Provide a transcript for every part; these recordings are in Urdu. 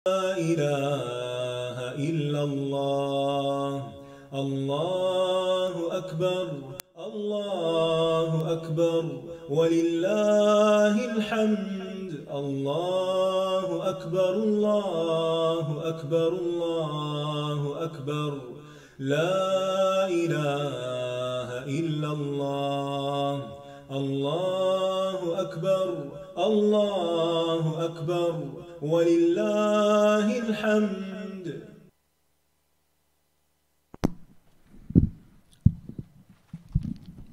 إله إلا الله الله أكبر الله أكبر ولله الحمد الله أكبر الله أكبر الله أكبر لا إله إلا الله الله أكبر الله أكبر ولله الحمد.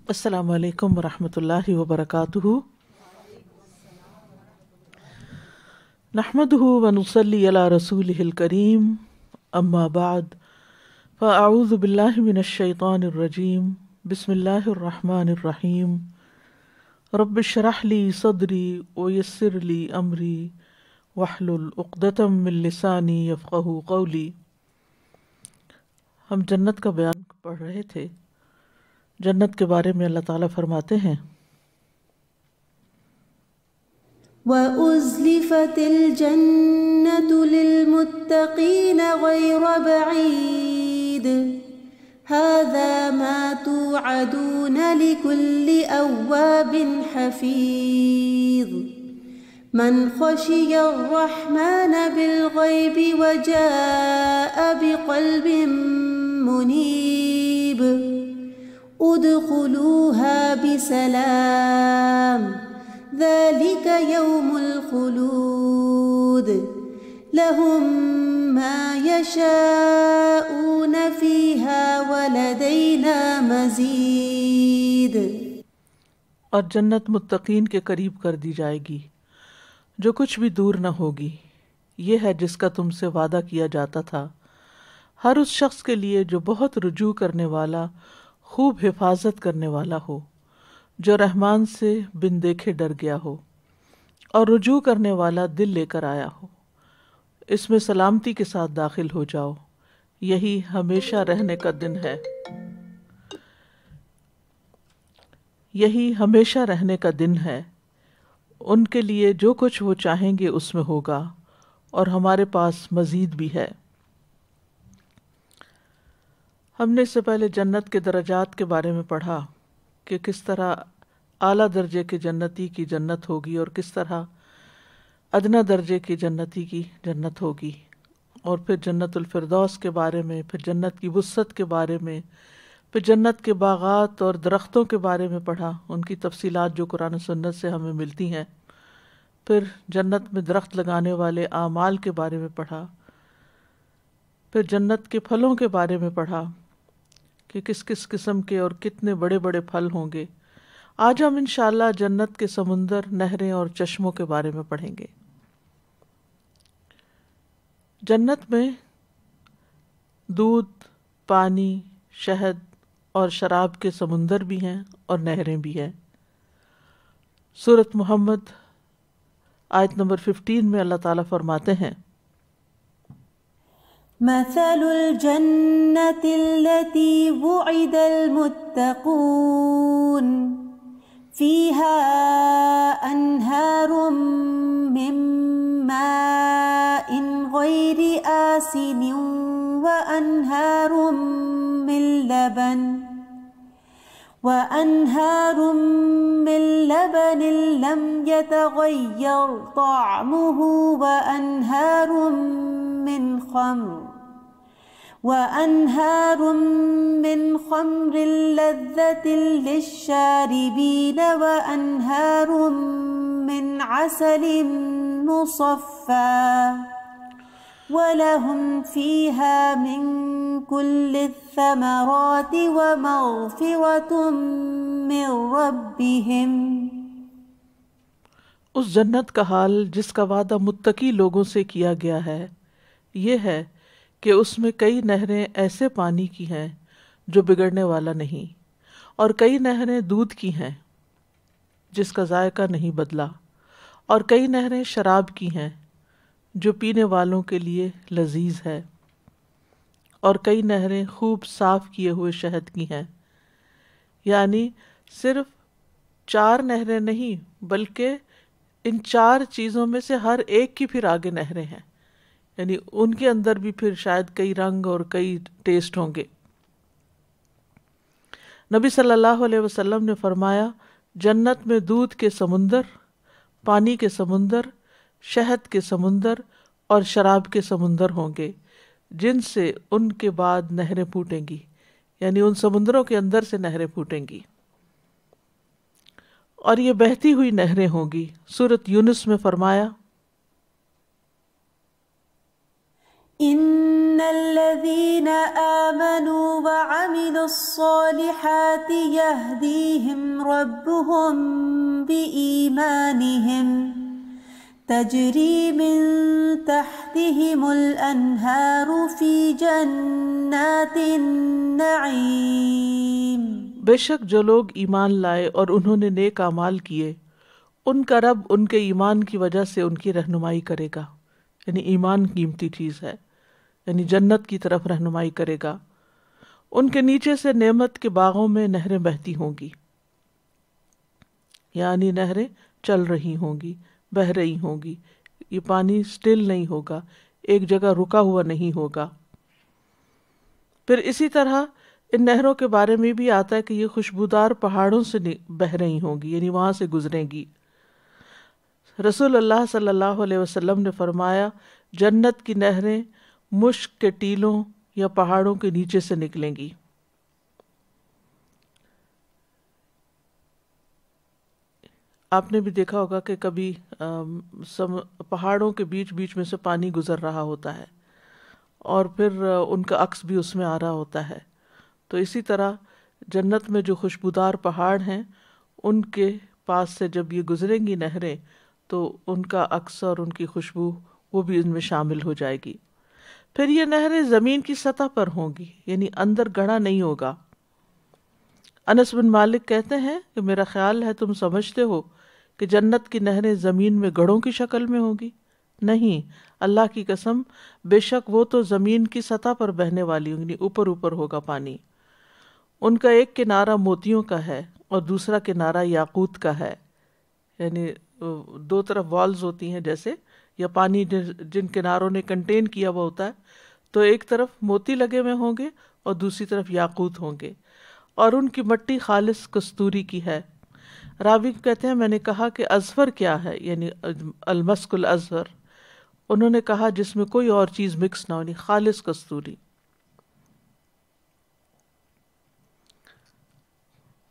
السلام علیکم ورحمۃ اللہ وبرکاتہ. نحمده ونصلی علی رسولہ الکریم، اما بعد فاعوذ باللہ من الشیطان الرجیم، بسم اللہ الرحمن الرحیم. رب اشرح لی صدری ویسر لی امری واحلل عقدۃ من لسانی یفقہوا قولی. ہم جنت کا بیان پڑھ رہے تھے. جنت کے بارے میں اللہ تعالیٰ فرماتے ہیں، وَأُزْلِفَتِ الْجَنَّةُ لِلْمُتَّقِينَ غَيْرَ بَعِيدٍ هَذَا مَا تُوعَدُونَ لِكُلِّ أَوَّابٍ حَفِيظٍ مَنْ خَشِيَ الرَّحْمَنَ بِالْغَيْبِ وَجَاءَ بِقَلْبٍ مُنِيبٍ ادخلوها بسلام ذلك يوم الخلود لهم ما يشاءون فيها ولدينا مزيد. اور جنت متقین کے قریب کر دی جائے گی جو کچھ بھی دور نہ ہوگی. یہ ہے جس کا تم سے وعدہ کیا جاتا تھا، ہر اس شخص کے لیے جو بہت رجوع کرنے والا، خوب حفاظت کرنے والا ہو، جو رحمان سے بن دیکھے ڈر گیا ہو اور رجوع کرنے والا دل لے کر آیا ہو. اس میں سلامتی کے ساتھ داخل ہو جاؤ، یہی ہمیشہ رہنے کا دن ہے. یہی ہمیشہ رہنے کا دن ہے. ان کے لیے جو کچھ وہ چاہیں گے اس میں ہوگا، اور ہمارے پاس مزید بھی ہے. ہم نے اس سے پہلے جنت کے درجات کے بارے میں پڑھا کہ کس طرح اعلیٰ درجے کے جنتی کی جنت ہوگی اور کس طرح ادنا درجے کی جنتی کی جنت ہوگی، اور پھر جنت الفردوس کے بارے میں، پھر جنت کی وسعت کے بارے میں، پھر جنت کے باغات اور درختوں کے بارے میں پڑھا، ان کی تفصیلات جو قرآن و سنت سے ہمیں ملتی ہیں. پھر جنت میں درخت لگانے والے اعمال کے بارے میں پڑھا. پھر جنت کے پھلوں کے بارے میں پڑھا کہ کس کس قسم کے اور کتنے بڑے بڑے پھل ہوں گے. آج ہم انشاءاللہ جنت کے سمندر، نہریں اور چشموں کے بارے میں پڑھیں گے. جنت میں دودھ، پانی، شہد اور شراب کے سمندر بھی ہیں اور نہریں بھی ہیں. سورۃ محمد آیت نمبر 15 میں اللہ تعالیٰ فرماتے ہیں، مثل الجنة التي وعد المتقون فيها أنهار من ماء غير آسن وأنهار من لبن لم يتغير طعمه وأنهار من خمر لذة للشاربين وأنهار من عسل مصفى وَلَهُمْ فِيهَا مِن كُلِّ الثَّمَرَاتِ وَمَغْفِرَةٌ مِّن رَّبِّهِمْ. اس جنت کا حال جس کا وعدہ متقی لوگوں سے کیا گیا ہے یہ ہے کہ اس میں کئی نہریں ایسے پانی کی ہیں جو بگڑنے والا نہیں، اور کئی نہریں دودھ کی ہیں جس کا ذائقہ نہیں بدلا، اور کئی نہریں شراب کی ہیں جو پینے والوں کے لیے لذیذ ہے، اور کئی نہریں خوب صاف کیے ہوئے شہد کی ہیں. یعنی صرف 4 نہریں نہیں بلکہ ان 4 چیزوں میں سے ہر ایک کی پھر آگے نہریں ہیں. یعنی ان کے اندر بھی پھر شاید کئی رنگ اور کئی ٹیسٹ ہوں گے۔ نبی صلی اللہ علیہ وسلم نے فرمایا جنت میں دودھ کے سمندر، پانی کے سمندر، شہد کے سمندر اور شراب کے سمندر ہوں گے جن سے ان کے بعد نہریں پھوٹیں گی، یعنی ان سمندروں کے اندر سے نہریں پھوٹیں گی، اور یہ بہتی ہوئی نہریں ہوں گی۔ سورۃ یونس میں فرمایا ان الذين آمنوا وعملوا الصالحات يهديهم ربهم بإيمانهم تجري من تحتهم الأنهار في جنات النعيم۔ بے شک جو لوگ ایمان لائے اور انہوں نے نیک اعمال کیے، ان کا رب ان کے ایمان کی وجہ سے ان کی رہنمائی کرے گا، یعنی ایمان قیمتی چیز ہے، یعنی جنت کی طرف رہنمائی کرے گا۔ ان کے نیچے سے نعمت کے باغوں میں نہریں بہتی ہوں گی، یعنی نہریں چل رہی ہوں گی، بہہ رہی ہوں گی، یہ پانی سٹل نہیں ہوگا، ایک جگہ رکا ہوا نہیں ہوگا۔ پھر اسی طرح ان نہروں کے بارے میں بھی آتا ہے کہ یہ خوشبودار پہاڑوں سے بہہ رہی ہوں گی، یعنی وہاں سے گزریں گی۔ رسول اللہ صلی اللہ علیہ وسلم نے فرمایا جنت کی نہریں مشک کے ٹیلوں یا پہاڑوں کے نیچے سے نکلیں گی۔ آپ نے بھی دیکھا ہوگا کہ کبھی پہاڑوں کے بیچ بیچ میں سے پانی گزر رہا ہوتا ہے اور پھر ان کا عکس بھی اس میں آ رہا ہوتا ہے۔ تو اسی طرح جنت میں جو خوشبودار پہاڑ ہیں ان کے پاس سے جب یہ گزریں گی نہریں تو ان کا عکس اور ان کی خوشبو وہ بھی ان میں شامل ہو جائے گی۔ پھر یہ نہریں زمین کی سطح پر ہوں گی، یعنی اندر گڑھا نہیں ہوگا۔ انس بن مالک کہتے ہیں کہ میرا خیال ہے تم سمجھتے ہو کہ جنت کی نہریں زمین میں گڑھوں کی شکل میں ہوں گی؟ نہیں، اللہ کی قسم، بے شک وہ تو زمین کی سطح پر بہنے والی ہوں گی، اوپر اوپر ہوگا پانی۔ ان کا ایک کنارہ موتیوں کا ہے اور دوسرا کنارہ یاقوت کا ہے، یعنی دو طرف والز ہوتی ہیں جیسے، یا پانی جن کناروں نے کنٹین کیا ہوا ہوتا ہے، تو ایک طرف موتی لگے ہوئے ہوں گے اور دوسری طرف یاقوت ہوں گے، اور ان کی مٹی خالص کستوری کی ہے۔ راوی کہتے ہیں میں نے کہا کہ ازفر کیا ہے، یعنی المسک الازفر۔ انہوں نے کہا جس میں کوئی اور چیز مکس نہ ہو، یعنی خالص کستوری۔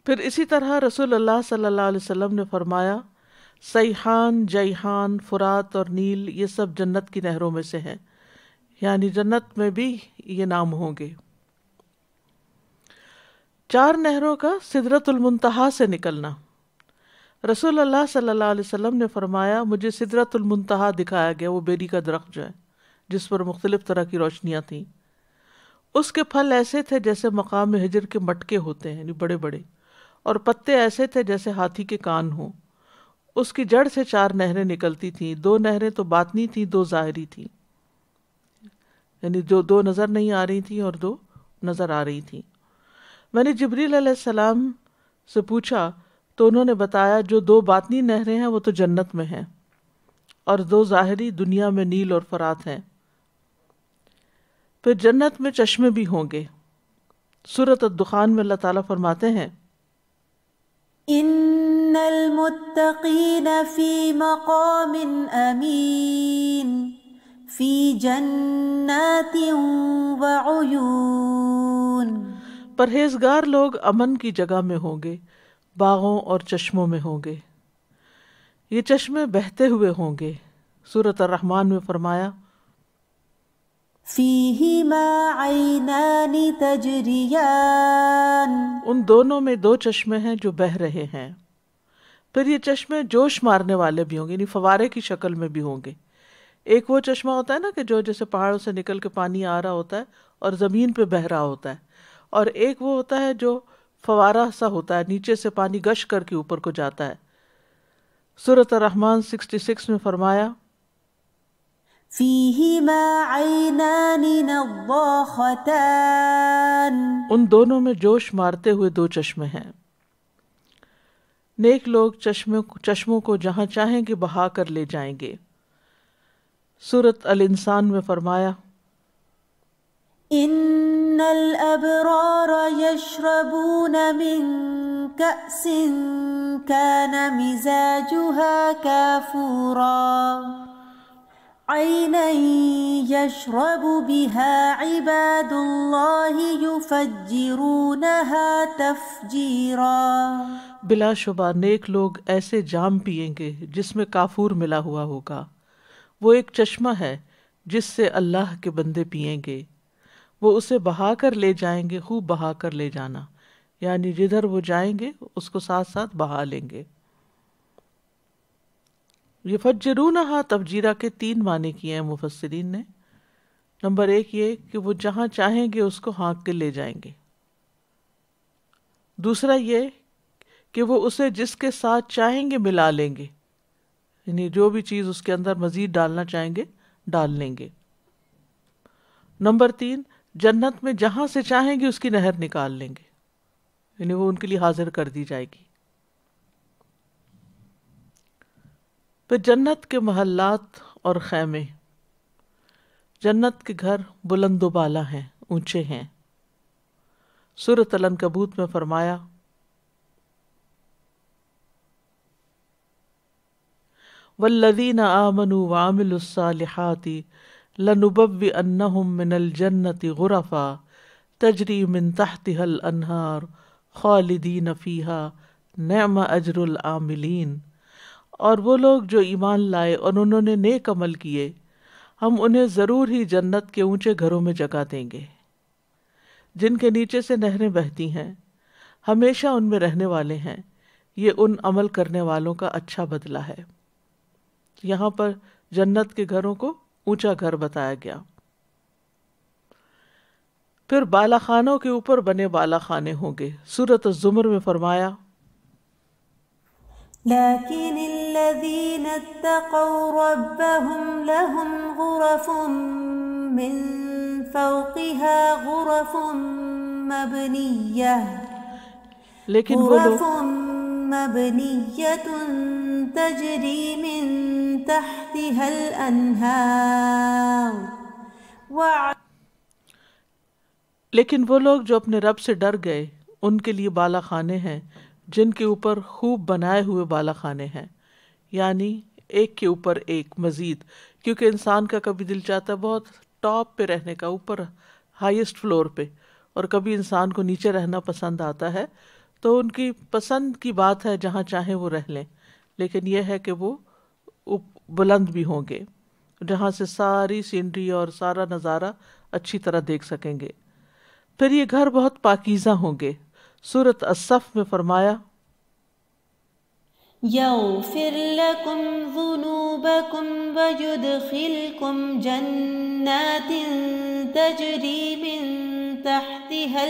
پھر اسی طرح رسول اللہ صلی اللہ علیہ وسلم نے فرمایا سیحان، جیحان، فرات اور نیل یہ سب جنت کی نہروں میں سے ہیں، یعنی جنت میں بھی یہ نام ہوں گے۔ 4 نہروں کا سدرۃ المنتہا سے نکلنا۔ رسول اللہ صلی اللہ علیہ وسلم نے فرمایا مجھے سدرۃ المنتہا دکھایا گیا، وہ بیری کا درخت جو ہے جس پر مختلف طرح کی روشنیاں تھیں۔ اس کے پھل ایسے تھے جیسے مقام ہجر کے مٹکے ہوتے ہیں، یعنی بڑے بڑے، اور پتے ایسے تھے جیسے ہاتھی کے کان ہوں۔ اس کی جڑ سے 4 نہریں نکلتی تھیں، 2 نہریں تو باطنی تھیں، 2 ظاہری تھیں، یعنی جو 2 نظر نہیں آ رہی تھیں اور 2 نظر آ رہی تھیں۔ میں نے جبریل علیہ السلام سے پوچھا تو انہوں نے بتایا جو 2 باطنی نہریں ہیں وہ تو جنت میں ہیں، اور 2 ظاہری دنیا میں نیل اور فرات ہیں۔ پھر جنت میں چشمے بھی ہوں گے۔ سورۃ الدخان میں اللہ تعالیٰ فرماتے ہیں ان المتقین فی مقام امین فی جنات وعیون۔ پرہیزگار لوگ امن کی جگہ میں ہوں گے، باغوں اور چشموں میں ہوں گے، یہ چشمے بہتے ہوئے ہوں گے۔ سورۃ الرحمن میں فرمایا فیہما عینان تجریان۔ ان دونوں میں 2 چشمے ہیں جو بہہ رہے ہیں۔ پھر یہ چشمے جوش مارنے والے بھی ہوں گے، یعنی فوارے کی شکل میں بھی ہوں گے۔ ایک وہ چشمہ ہوتا ہے نا کہ جو جیسے پہاڑوں سے نکل کے پانی آ رہا ہوتا ہے اور زمین پہ بہہ رہا ہوتا ہے، اور ایک وہ ہوتا ہے جو فوارہ سا ہوتا ہے، نیچے سے پانی گش کر کے اوپر کو جاتا ہے۔ سورۃ الرحمن 66 میں فرمایا فیہما عینان نضاختان۔ ان دونوں میں جوش مارتے ہوئے 2 چشمے ہیں۔ نیک لوگ چشموں کو جہاں چاہیں گے بہا کر لے جائیں گے۔ سورۃ الانسان میں فرمایا إن الأبرار يشربون من كأس كان مزاجها كافورا عينا يشرب بها عباد الله يفجرونها تفجيرا. بلا شبہ نیک لوگ ایسے جام پیئیں گے جس میں کافور ملا ہوا ہوگا، وہ ایک چشمہ ہے جس سے اللہ کے بندے پیئیں گے، وہ اسے بہا کر لے جائیں گے، خوب بہا کر لے جانا، یعنی جدھر وہ جائیں گے اس کو ساتھ ساتھ بہا لیں گے. یفجرونہا تفجیرہ کے 3 معنی کیے ہیں مفسرین نے. نمبر 1 یہ کہ وہ جہاں چاہیں گے اس کو ہانک کے لے جائیں گے. دوسرا یہ کہ وہ اسے جس کے ساتھ چاہیں گے ملا لیں گے، یعنی جو بھی چیز اس کے اندر مزید ڈالنا چاہیں گے ڈال لیں گے. نمبر 3 جنت میں جہاں سے چاہیں گے اس کی نہر نکال لیں گے، یعنی وہ ان کے لیے حاضر کر دی جائے گی. پھر جنت کے محلات اور خیمے. جنت کے گھر بلند و بالا ہیں، اونچے ہیں. سورۃ العنکبوت میں فرمایا والذین آمنوا وعملوا الصالحات لنبوئنہم من الجنۃ غرفا تجری من تحتها الانہار خالدین فیہا نعم اجر العاملین. اور وہ لوگ جو ایمان لائے اور انہوں نے نیک عمل کیے، ہم انہیں ضرور ہی جنت کے اونچے گھروں میں جگہ دیں گے جن کے نیچے سے نہریں بہتی ہیں، ہمیشہ ان میں رہنے والے ہیں. یہ ان عمل کرنے والوں کا اچھا بدلہ ہے. یہاں پر جنت کے گھروں کو اونچا گھر بتایا گیا. پھر بالا خانوں کے اوپر بنے بالا خانے ہوں گے. سورۃ الزمر میں فرمایا لكن الذين اتقوا ربهم لهم غرف من فوقها غرف مبنية تجري من تحتها الأنهار. لیکن وہ لوگ جو اپنے رب سے ڈر گئے ان کے لیے بالا خانے ہیں جن کے اوپر خوب بنائے ہوئے بالا خانے ہیں، یعنی ایک کے اوپر ایک مزید، کیونکہ انسان کا کبھی دل چاہتا ہے بہت ٹاپ پہ رہنے کا، اوپر ہائیسٹ فلور پہ، اور کبھی انسان کو نیچے رہنا پسند آتا ہے. تو ان کی پسند کی بات ہے جہاں چاہیں وہ رہ لیں، لیکن یہ ہے کہ وہ بلند بھی ہوں گے جہاں سے ساری سینری اور سارا نظارہ اچھی طرح دیکھ سکیں گے. پھر یہ گھر بہت پاکیزہ ہوں گے. سورۃ الصف میں فرمایا يغفر لكم ذنوبكم ويدخلكم جنات تجري من تحتها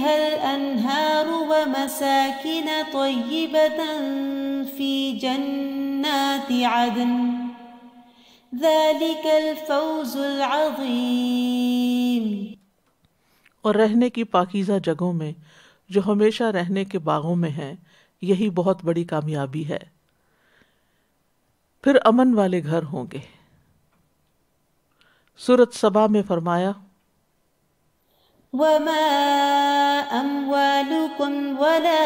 الأنهار ومساكن طيبة في جنات عدن ذلك الفوز العظیم. اور رہنے کی پاکیزہ جگہوں میں جو ہمیشہ رہنے کے باغوں میں ہیں، یہی بہت بڑی کامیابی ہے. پھر امن والے گھر ہوں گے. سورۃ سبا میں فرمایا وما اموالكم ولا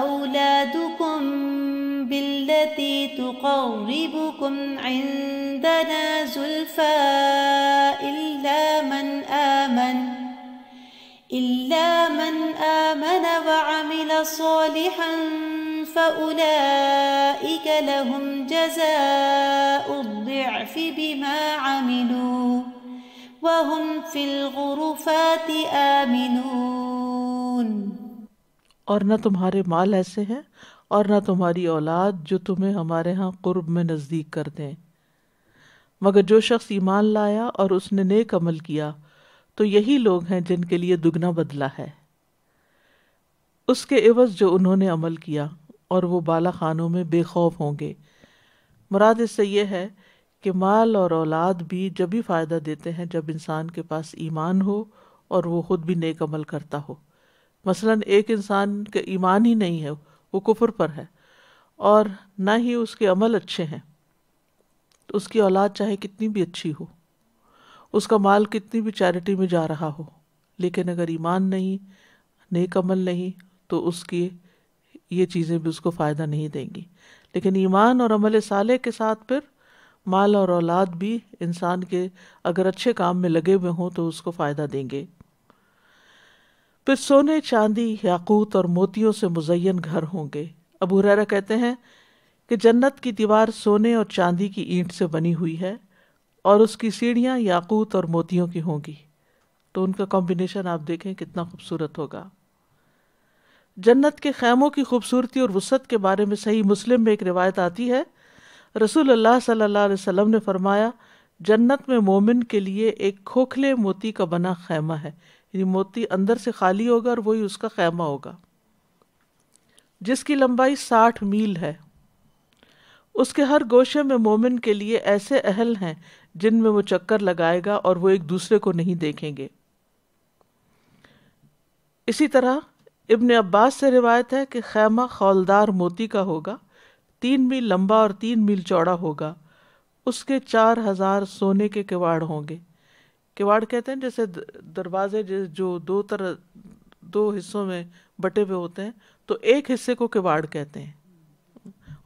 اولادكم بالتي تقربكم عندنا زلفى إلا من آمن وعمل صالحا فأولئك لهم جزاء الضعف بما عملوا وهم في الغرفات آمنون. اور نہ تمہارے مال ایسے ہیں اور نہ تمہاری اولاد جو تمہیں ہمارے ہاں قرب میں نزدیک کر دیں، مگر جو شخص ایمان لایا اور اس نے نیک عمل کیا تو یہی لوگ ہیں جن کے لیے دگنا بدلہ ہے اس کے عوض جو انہوں نے عمل کیا، اور وہ بالا خانوں میں بے خوف ہوں گے. مراد اس سے یہ ہے کہ مال اور اولاد بھی جب ہی فائدہ دیتے ہیں جب انسان کے پاس ایمان ہو اور وہ خود بھی نیک عمل کرتا ہو. مثلاً ایک انسان کا ایمان ہی نہیں ہے، وہ کفر پر ہے، اور نہ ہی اس کے عمل اچھے ہیں، تو اس کی اولاد چاہے کتنی بھی اچھی ہو، اس کا مال کتنی بھی چیریٹی میں جا رہا ہو، لیکن اگر ایمان نہیں، نیک عمل نہیں، تو اس کی یہ چیزیں بھی اس کو فائدہ نہیں دیں گی۔ لیکن ایمان اور عمل صالح کے ساتھ پھر مال اور اولاد بھی انسان کے اگر اچھے کام میں لگے ہوئے ہوں تو اس کو فائدہ دیں گے۔ پھر سونے، چاندی، یاقوت اور موتیوں سے مزین گھر ہوں گے۔ ابو ہریرہ کہتے ہیں کہ جنت کی دیوار سونے اور چاندی کی اینٹ سے بنی ہوئی ہے اور اس کی سیڑھیاں یاقوت اور موتیوں کی ہوں گی، تو ان کا کمبینیشن آپ دیکھیں کتنا خوبصورت ہوگا۔ جنت کے خیموں کی خوبصورتی اور وسعت کے بارے میں صحیح مسلم میں ایک روایت آتی ہے، رسول اللہ صلی اللہ علیہ وسلم نے فرمایا، جنت میں مومن کے لیے ایک کھوکھلے موتی کا بنا خیمہ ہے، یعنی موتی اندر سے خالی ہوگا اور وہی اس کا خیمہ ہوگا، جس کی لمبائی 60 میل ہے۔ اس کے ہر گوشے میں مومن کے لیے ایسے اہل ہیں جن میں وہ چکر لگائے گا اور وہ ایک دوسرے کو نہیں دیکھیں گے۔ اسی طرح ابن عباس سے روایت ہے کہ خیمہ خولدار موتی کا ہوگا، 3 میل لمبا اور 3 میل چوڑا ہوگا، اس کے 4000 سونے کے کواڑ ہوں گے۔ کواڑ کہتے ہیں جیسے دروازے جو دو حصوں میں بٹے ہوئے ہوتے ہیں، تو ایک حصے کو کواڑ کہتے ہیں،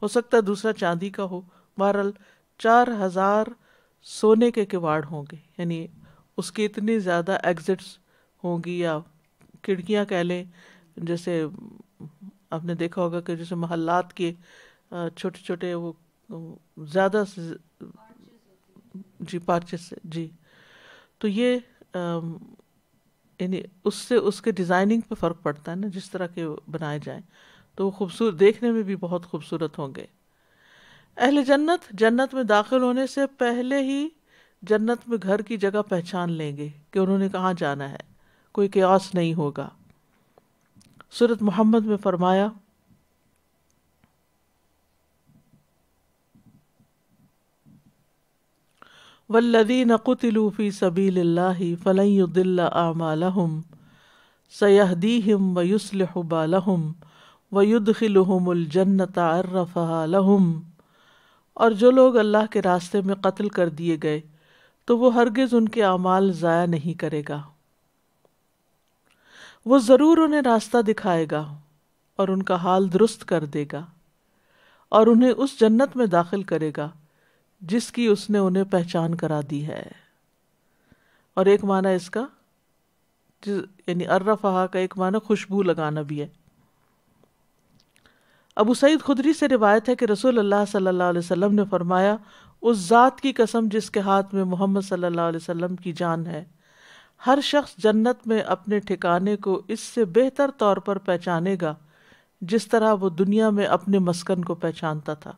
ہو سکتا ہے دوسرا چاندی کا ہو، بہرحال 4000 سونے کے کواڑ ہوں گے، یعنی اس کی اتنی زیادہ ایگزٹس ہوں گی یا کھڑکیاں کہہ لیں، جیسے آپ نے دیکھا ہوگا کہ جیسے محلات کے چھوٹے چھوٹے وہ زیادہ جی پارچز سے، جی، تو یہ یعنی اس سے اس کے ڈیزائننگ پہ فرق پڑتا ہے نا، جس طرح کے بنائے جائیں تو وہ خوبصورت، دیکھنے میں بھی بہت خوبصورت ہوں گے۔ اہل جنت جنت میں داخل ہونے سے پہلے ہی جنت میں گھر کی جگہ پہچان لیں گے کہ انہوں نے کہاں جانا ہے، کوئی قیاس نہیں ہوگا۔ سورۃ محمد میں فرمایا، والذین قتلوا فی سبیل اللہ فلن یضل اعمالہم سیہدیہم ویصلح بالہم ویدخلہم الجنۃ عرفہا لہم، اور جو لوگ اللہ کے راستے میں قتل کر دیے گئے تو وہ ہرگز ان کے اعمال ضائع نہیں کرے گا، وہ ضرور انہیں راستہ دکھائے گا اور ان کا حال درست کر دے گا، اور انہیں اس جنت میں داخل کرے گا جس کی اس نے انہیں پہچان کرا دی ہے۔ اور ایک معنی اس کا یعنی عرفہا کا ایک معنی خوشبو لگانا بھی ہے۔ ابو سعید خدری سے روایت ہے کہ رسول اللہ صلی اللہ علیہ وسلم نے فرمایا، اس ذات کی قسم جس کے ہاتھ میں محمد صلی اللہ علیہ وسلم کی جان ہے، ہر شخص جنت میں اپنے ٹھکانے کو اس سے بہتر طور پر پہچانے گا جس طرح وہ دنیا میں اپنے مسکن کو پہچانتا تھا۔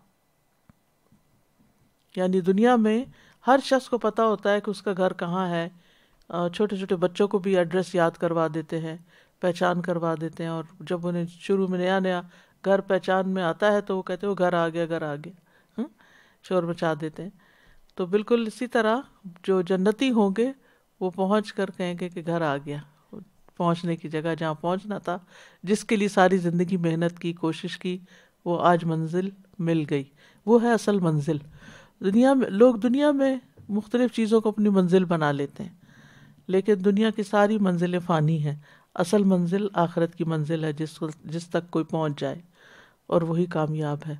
یعنی دنیا میں ہر شخص کو پتہ ہوتا ہے کہ اس کا گھر کہاں ہے، چھوٹے چھوٹے بچوں کو بھی ایڈریس یاد کروا دیتے ہیں، پہچان کروا دیتے ہیں، اور جب انہیں شروع میں نیا نیا گھر پہچان میں آتا ہے تو وہ کہتے ہیں وہ گھر آ گیا، گھر آ گیا، شور مچا دیتے ہیں۔ تو بالکل اسی طرح جو جنتی ہوں گے وہ پہنچ کر کہیں گے کہ گھر آ گیا، پہنچنے کی جگہ جہاں پہنچنا تھا، جس کے لیے ساری زندگی محنت کی، کوشش کی، وہ آج منزل مل گئی، وہ ہے اصل منزل۔ لوگ دنیا میں مختلف چیزوں کو اپنی منزل بنا لیتے ہیں، لیکن دنیا کی ساری منزلیں فانی ہیں، اصل منزل آخرت کی منزل ہے جس تک کوئی پہنچ جائے، اور وہی کامیاب ہے۔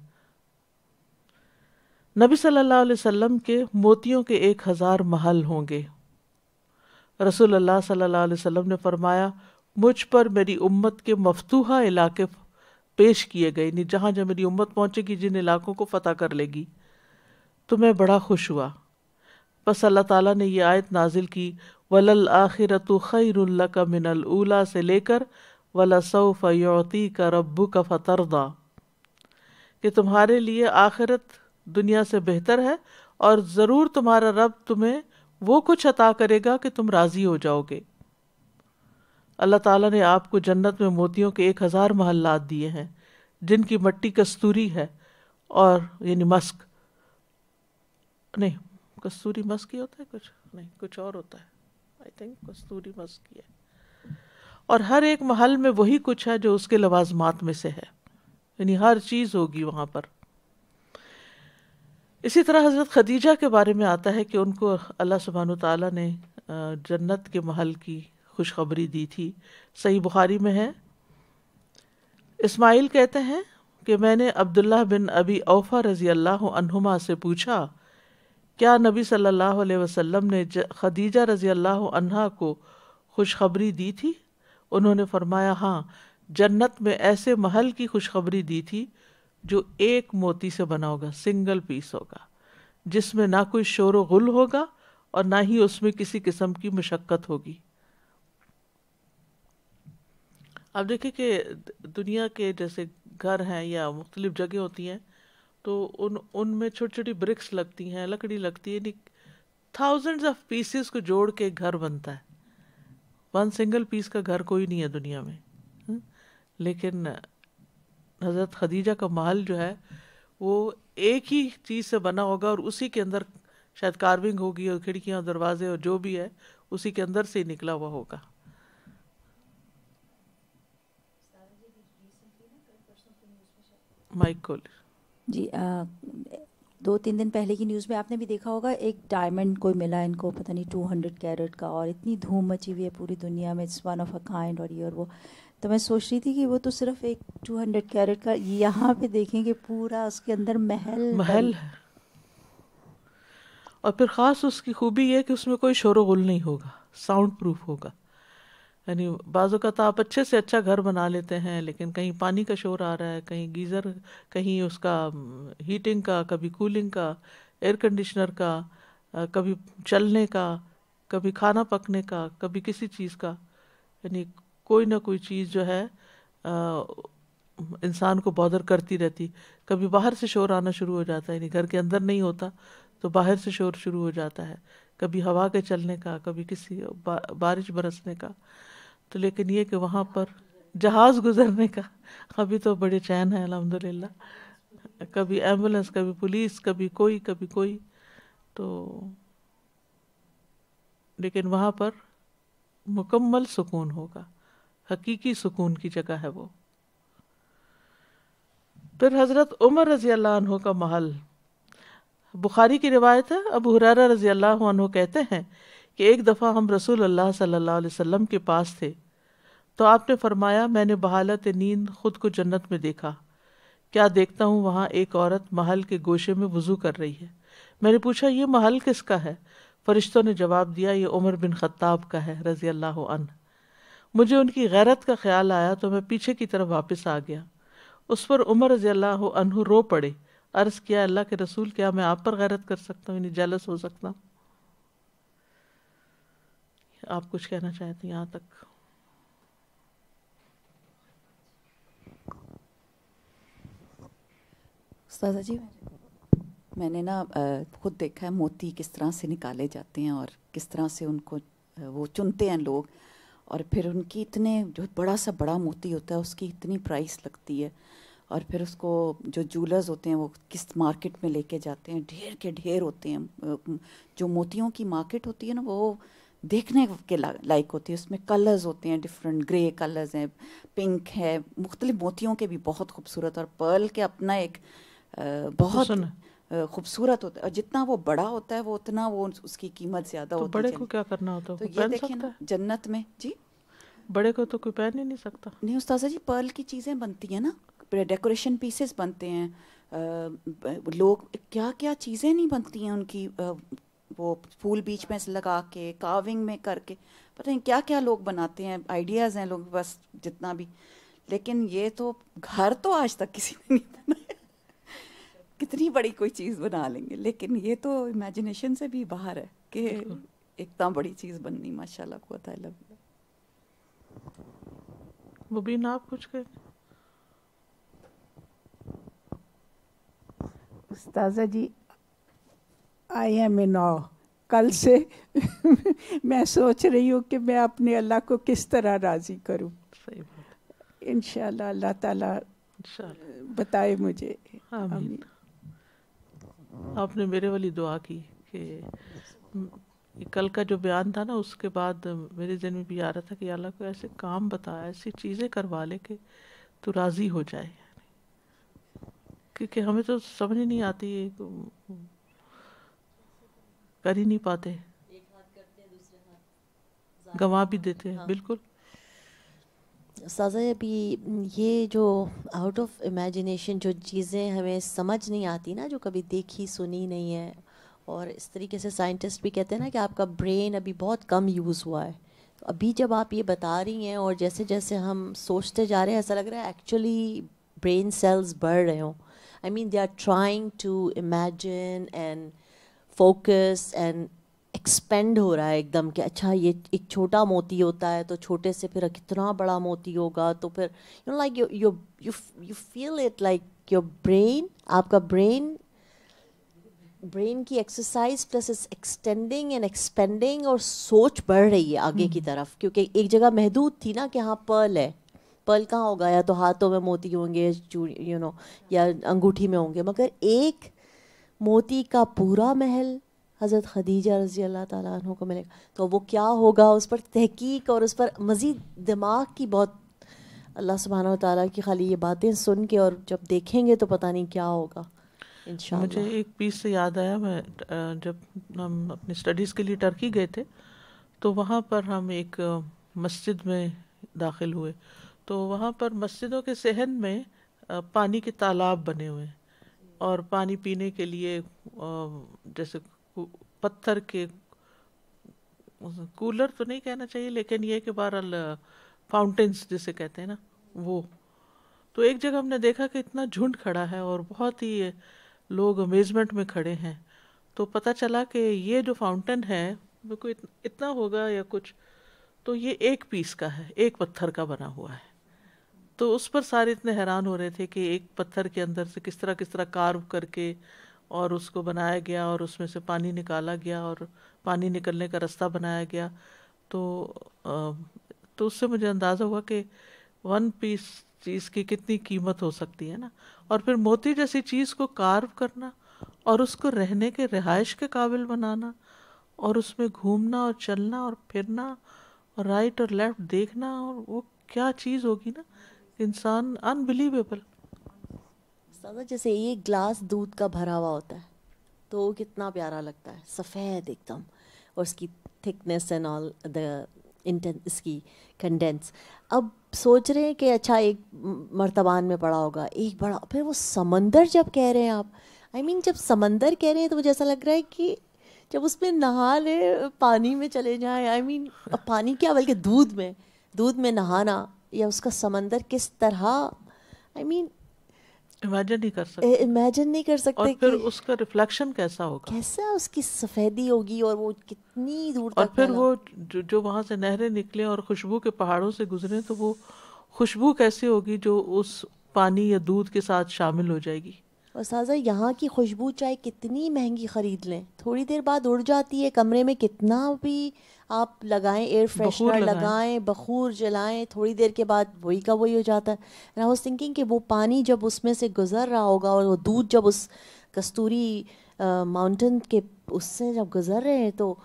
نبی صلی اللہ علیہ وسلم کے موتیوں کے 1000 محل ہوں گے۔ رسول اللہ صلی اللہ علیہ وسلم نے فرمایا، مجھ پر میری امت کے مفتوحہ علاقے پیش کیے گئے، یعنی جہاں جہاں میری امت پہنچے گی، جن علاقوں کو فتح کر لے گی، تو میں بڑا خوش ہوا۔ بس اللہ تعالیٰ نے یہ آیت نازل کی، وَلَلْآخِرَةُ خَيْرٌ لَكَ مِنَ الْأُولَى سے لے کر وَلَسَوْفَ يُعْطِيكَ رَبُّكَ فَتَرْضَىٰ، کہ تمہارے لیے آخرت دنیا سے بہتر ہے، اور ضرور تمہارا رب تمہیں وہ کچھ عطا کرے گا کہ تم راضی ہو جاؤ گے۔ اللہ تعالیٰ نے آپ کو جنت میں موتیوں کے 1000 محلات دیے ہیں جن کی مٹی کستوری ہے، اور یعنی مسک نہیں، کستوری مسک ہی ہوتا ہے، کچھ نہیں، کچھ اور ہوتا ہے، آئی تھنک کستوری مسک ہی ہے، اور ہر ایک محل میں وہی کچھ ہے جو اس کے لوازمات میں سے ہے، یعنی ہر چیز ہوگی وہاں پر۔ اسی طرح حضرت خدیجہ کے بارے میں آتا ہے کہ ان کو اللہ سبحانہ تعالیٰ نے جنت کے محل کی خوشخبری دی تھی۔ صحیح بخاری میں ہے، اسماعیل کہتے ہیں کہ میں نے عبداللہ بن ابی اوفا رضی اللہ عنہما سے پوچھا، کیا نبی صلی اللہ علیہ وسلم نے خدیجہ رضی اللہ عنہا کو خوشخبری دی تھی؟ انہوں نے فرمایا ہاں، جنت میں ایسے محل کی خوشخبری دی تھی جو ایک موتی سے بنا ہوگا، سنگل پیس ہوگا، جس میں نہ کوئی شور و غل ہوگا اور نہ ہی اس میں کسی قسم کی مشقت ہوگی۔ اب دیکھیں کہ دنیا کے جیسے گھر ہیں یا مختلف جگہ ہوتی ہیں تو ان میں چھوٹی چھوٹی برکس لگتی ہیں، لکڑی لگتی ہے، یعنی تھاؤزنڈز آف پیسز کو جوڑ کے گھر بنتا ہے۔ ون سنگل پیس کا گھر کوئی نہیں ہے دنیا میں، لیکن حضرت خدیجہ کا محل جو ہے وہ ایک ہی چیز سے بنا ہوگا اور اسی کے اندر شاید کارونگ ہوگی اور کھڑکیاں اور دروازے اور جو بھی ہے اسی کے اندر سے ہی نکلا ہوا ہوگا۔ مائک کھول جی 2-3 دن پہلے کی نیوز میں آپ نے بھی دیکھا ہوگا، ایک ڈائمنڈ کوئی ملا ان کو، پتہ نہیں 200 کیرٹ کا، اور اتنی دھوم مچی ہوئی ہے پوری دنیا میں، it's one of a kind, اور یہ اور وہ۔ تو میں سوچ رہی تھی کہ وہ تو صرف ایک 200 کیرٹ کا، یہاں پہ دیکھیں کہ پورا اس کے اندر محل ہے، اور پھر خاص اس کی خوبی یہ ہے کہ اس میں کوئی شور و غل نہیں ہوگا، ساؤنڈ پروف ہوگا۔ یعنی بعض اوقات آپ اچھے سے اچھا گھر بنا لیتے ہیں لیکن کہیں پانی کا شور آ رہا ہے، کہیں گیزر، کہیں اس کا ہیٹنگ کا، کبھی کولنگ کا، ایئر کنڈیشنر کا، کبھی چلنے کا، کبھی کھانا پکنے کا، کبھی کسی چیز کا، یعنی کوئی نہ کوئی چیز جو ہے انسان کو بادر کرتی رہتی۔ کبھی باہر سے شور آنا شروع ہو جاتا ہے، یعنی گھر کے اندر نہیں ہوتا تو باہر سے شور شروع ہو جاتا ہے، کبھی ہوا کے چلنے کا، کبھی کسی بارش برسنے کا۔ تو لیکن یہ کہ وہاں پر جہاز گزرنے کا ابھی تو بڑے چین ہے الحمدللہ، کبھی ایمبولینس، کبھی پولیس، کبھی کوئی، تو لیکن وہاں پر مکمل سکون ہوگا، حقیقی سکون کی جگہ ہے وہ۔ پھر حضرت عمر رضی اللہ عنہ کا محل، بخاری کی روایت ہے، ابو ہریرہ رضی اللہ عنہ کہتے ہیں کہ ایک دفعہ ہم رسول اللہ صلی اللہ علیہ وسلم کے پاس تھے تو آپ نے فرمایا میں نے بحالت نیند خود کو جنت میں دیکھا، کیا دیکھتا ہوں وہاں ایک عورت محل کے گوشے میں وضو کر رہی ہے۔ میں نے پوچھا یہ محل کس کا ہے؟ فرشتوں نے جواب دیا یہ عمر بن خطاب کا ہے رضی اللہ عنہ۔ مجھے ان کی غیرت کا خیال آیا تو میں پیچھے کی طرف واپس آ گیا، اس پر عمر رضی اللہ عنہ رو پڑے۔ عرض کیا اللہ کے رسول کیا میں آپ پر غیرت کر سکتا ہوں، یعنی جیلس ہو سکتا ہوں؟ آپ کچھ کہنا چاہتے ہیں یہاں تک؟ استاذہ جی میں نے نا خود دیکھا ہے موتی کس طرح سے نکالے جاتے ہیں اور کس طرح سے ان کو وہ چنتے ہیں لوگ، اور پھر ان کی اتنے جو بڑا موتی ہوتا ہے اس کی اتنی پرائس لگتی ہے، اور پھر اس کو جو جولرز ہوتے ہیں وہ کس مارکیٹ میں لے کے جاتے ہیں، ڈھیر کے ڈھیر ہوتے ہیں۔ جو موتیوں کی مارکیٹ ہوتی ہے نا وہ دیکھنے کے لائق ہوتی ہے، اس میں کلرز ہوتے ہیں، ڈفرینٹ گرے کلرز ہیں، پنک ہے، مختلف موتیوں کے بھی بہت خوبصورت، اور پرل کے اپنا ایک بہت خوبصورت ہوتا ہے، اور جتنا وہ بڑا ہوتا ہے وہ اتنا وہ اس کی قیمت زیادہ ہوتی ہے۔ بڑے کو کیا کرنا ہوتا ہے؟ تو یہ دیکھیں نا جنت میں، جی بڑے کو تو کوئی پہن ہی نہیں سکتا۔ نہیں استاذہ جی، پرل کی چیزیں بنتی ہیں نا، ڈیکوریشن پیسز بنتے ہیں، لوگ کیا کیا چیزیں نہیں بنتی ہیں ان کی، وہ پھول بیچ میں سے لگا کے، کاونگ میں کر کے، پتہ نہیں کیا کیا لوگ بناتے ہیں، آئیڈیاز ہیں لوگ بس جتنا بھی، لیکن یہ تو گھر تو آج تک کسی نے نہیں بنایا، کتنی بڑی کوئی چیز بنا لیں گے، لیکن یہ تو امیجنیشن سے بھی باہر ہے کہ اتنا بڑی چیز بننی، ماشاء اللہ قوت الا باللہ۔ مبین آپ کچھ کہیں؟ استاذہ جی آئی ایم ان آ، کل سے میں سوچ رہی ہوں کہ میں اپنے اللہ کو کس طرح راضی کروں۔ صحیح بات، انشاءاللہ اللہ تعالیٰ بتائے مجھے۔ آمین۔ آپ نے میرے والی دعا کی کہ یہ کل کا جو بیان تھا نا اس کے بعد میرے ذہن میں بھی آ رہا تھا کہ اللہ کو ایسے کام بتا، ایسی چیزیں کروا لے کہ تو راضی ہو جائے، کیونکہ ہمیں تو سمجھ نہیں آتی، کر ہی نہیں پاتے، گنوا بھی دیتے ہیں. بالکل. سازا ابھی یہ جو آؤٹ آف امیجنیشن جو چیزیں ہمیں سمجھ نہیں آتی نا، جو کبھی دیکھی سنی نہیں ہے، اور اس طریقے سے سائنٹسٹ بھی کہتے ہیں نا کہ آپ کا برین ابھی بہت کم یوز ہوا ہے. تو ابھی جب آپ یہ بتا رہی ہیں اور جیسے جیسے ہم سوچتے جا رہے ہیں ایسا لگ رہا ہے ایکچولی برین سیلز بڑھ رہے ہوں. I mean they are trying to imagine and focus and expand ہو رہا ہے ایک دم کہ اچھا یہ ایک چھوٹا موتی ہوتا ہے تو چھوٹے سے پھر کتنا بڑا موتی ہوگا. تو پھر like you feel it like your brain, آپ کا برین کی exercise plus is extending and expanding, اور سوچ بڑھ رہی ہے آگے کی طرف. کیونکہ ایک جگہ محدود تھی نا کہ ہاں پرل ہے، پرل کہاں ہوگا، یا تو ہاتھوں میں موتی ہوں گے یا انگوٹھی میں ہوں گے، مگر ایک موتی کا پورا محل حضرت خدیجہ رضی اللہ تعالیٰ عنہ کو ملے گا. تو وہ کیا ہوگا، اس پر تحقیق اور اس پر مزید دماغ کی بہت، اللہ سبحانہ و تعالیٰ کی خالی یہ باتیں سن کے اور جب دیکھیں گے تو پتہ نہیں کیا ہوگا انشاءاللہ. مجھے ایک پیس سے یاد آیا، میں جب ہم اپنی اسٹڈیز کے لیے ٹرکی گئے تھے تو وہاں پر ہم ایک مسجد میں داخل ہوئے. تو وہاں پر مسجدوں کے صحن میں پانی کے تالاب بنے ہوئے ہیں، اور پانی پینے کے لیے جیسے پتھر کے کولر تو نہیں کہنا چاہیے، لیکن یہ کہ بہرحال فاؤنٹینس جسے کہتے ہیں نا وہ. تو ایک جگہ ہم نے دیکھا کہ اتنا جھنڈ کھڑا ہے اور بہت ہی لوگ امیزمنٹ میں کھڑے ہیں. تو پتہ چلا کہ یہ جو فاؤنٹین ہے وہ کوئی اتنا ہوگا یا کچھ، تو یہ ایک پیس کا ہے، ایک پتھر کا بنا ہوا ہے. تو اس پر سارے اتنے حیران ہو رہے تھے کہ ایک پتھر کے اندر سے کس طرح کارو کر کے اور اس کو بنایا گیا، اور اس میں سے پانی نکالا گیا اور پانی نکلنے کا راستہ بنایا گیا. تو اس سے مجھے اندازہ ہوا کہ ون پیس چیز کی کتنی قیمت ہو سکتی ہے نا. اور پھر موتی جیسی چیز کو کارو کرنا اور اس کو رہنے کے رہائش کے قابل بنانا، اور اس میں گھومنا اور چلنا اور پھرنا اور رائٹ اور لیفٹ دیکھنا، اور وہ کیا چیز ہوگی نا انسان، انبلیویبل. جیسے ایک گلاس دودھ کا بھرا ہوا ہوتا ہے تو وہ کتنا پیارا لگتا ہے، سفید ایک دم، اور اس کی تھکنیس اینڈ آل اس کی کنڈینس. اب سوچ رہے ہیں کہ اچھا ایک مرتبان میں پڑا ہوگا ایک بڑا، پھر وہ سمندر جب کہہ رہے ہیں آپ، آئی مین جب سمندر کہہ رہے ہیں تو مجھے ایسا لگ رہا ہے کہ جب اس میں نہا لے، پانی میں چلے جائیں، آئی مین پانی کیا بلکہ دودھ میں نہانا، یا اس کا سمندر کس طرح، آئی مین امیجن نہیں کر سکتے. اور پھر اس کا ریفلیکشن کیسا ہوگا، کیسا اس کی سفیدی ہوگی، اور وہ کتنی دور تک، اور پھر وہ جو وہاں سے نہریں نکلیں اور خوشبو کے پہاڑوں سے گزریں تو وہ خوشبو کیسی ہوگی جو اس پانی یا دودھ کے ساتھ شامل ہو جائے گی. اور سازا یہاں کی خوشبو چاہے کتنی مہنگی خرید لیں، تھوڑی دیر بعد اڑ جاتی ہے. کمرے میں کتنا بھی آپ لگائیں، ایئر فریشنر لگائیں، بخور جلائیں، تھوڑی دیر کے بعد وہی کا وہی ہو جاتا ہے. اینڈ آئی واز تھنکنگ کہ وہ پانی جب اس میں سے گزر رہا ہوگا، اور وہ دودھ جب اس کستوری ماؤنٹین کے اس سے جب گزر رہے ہیں، تو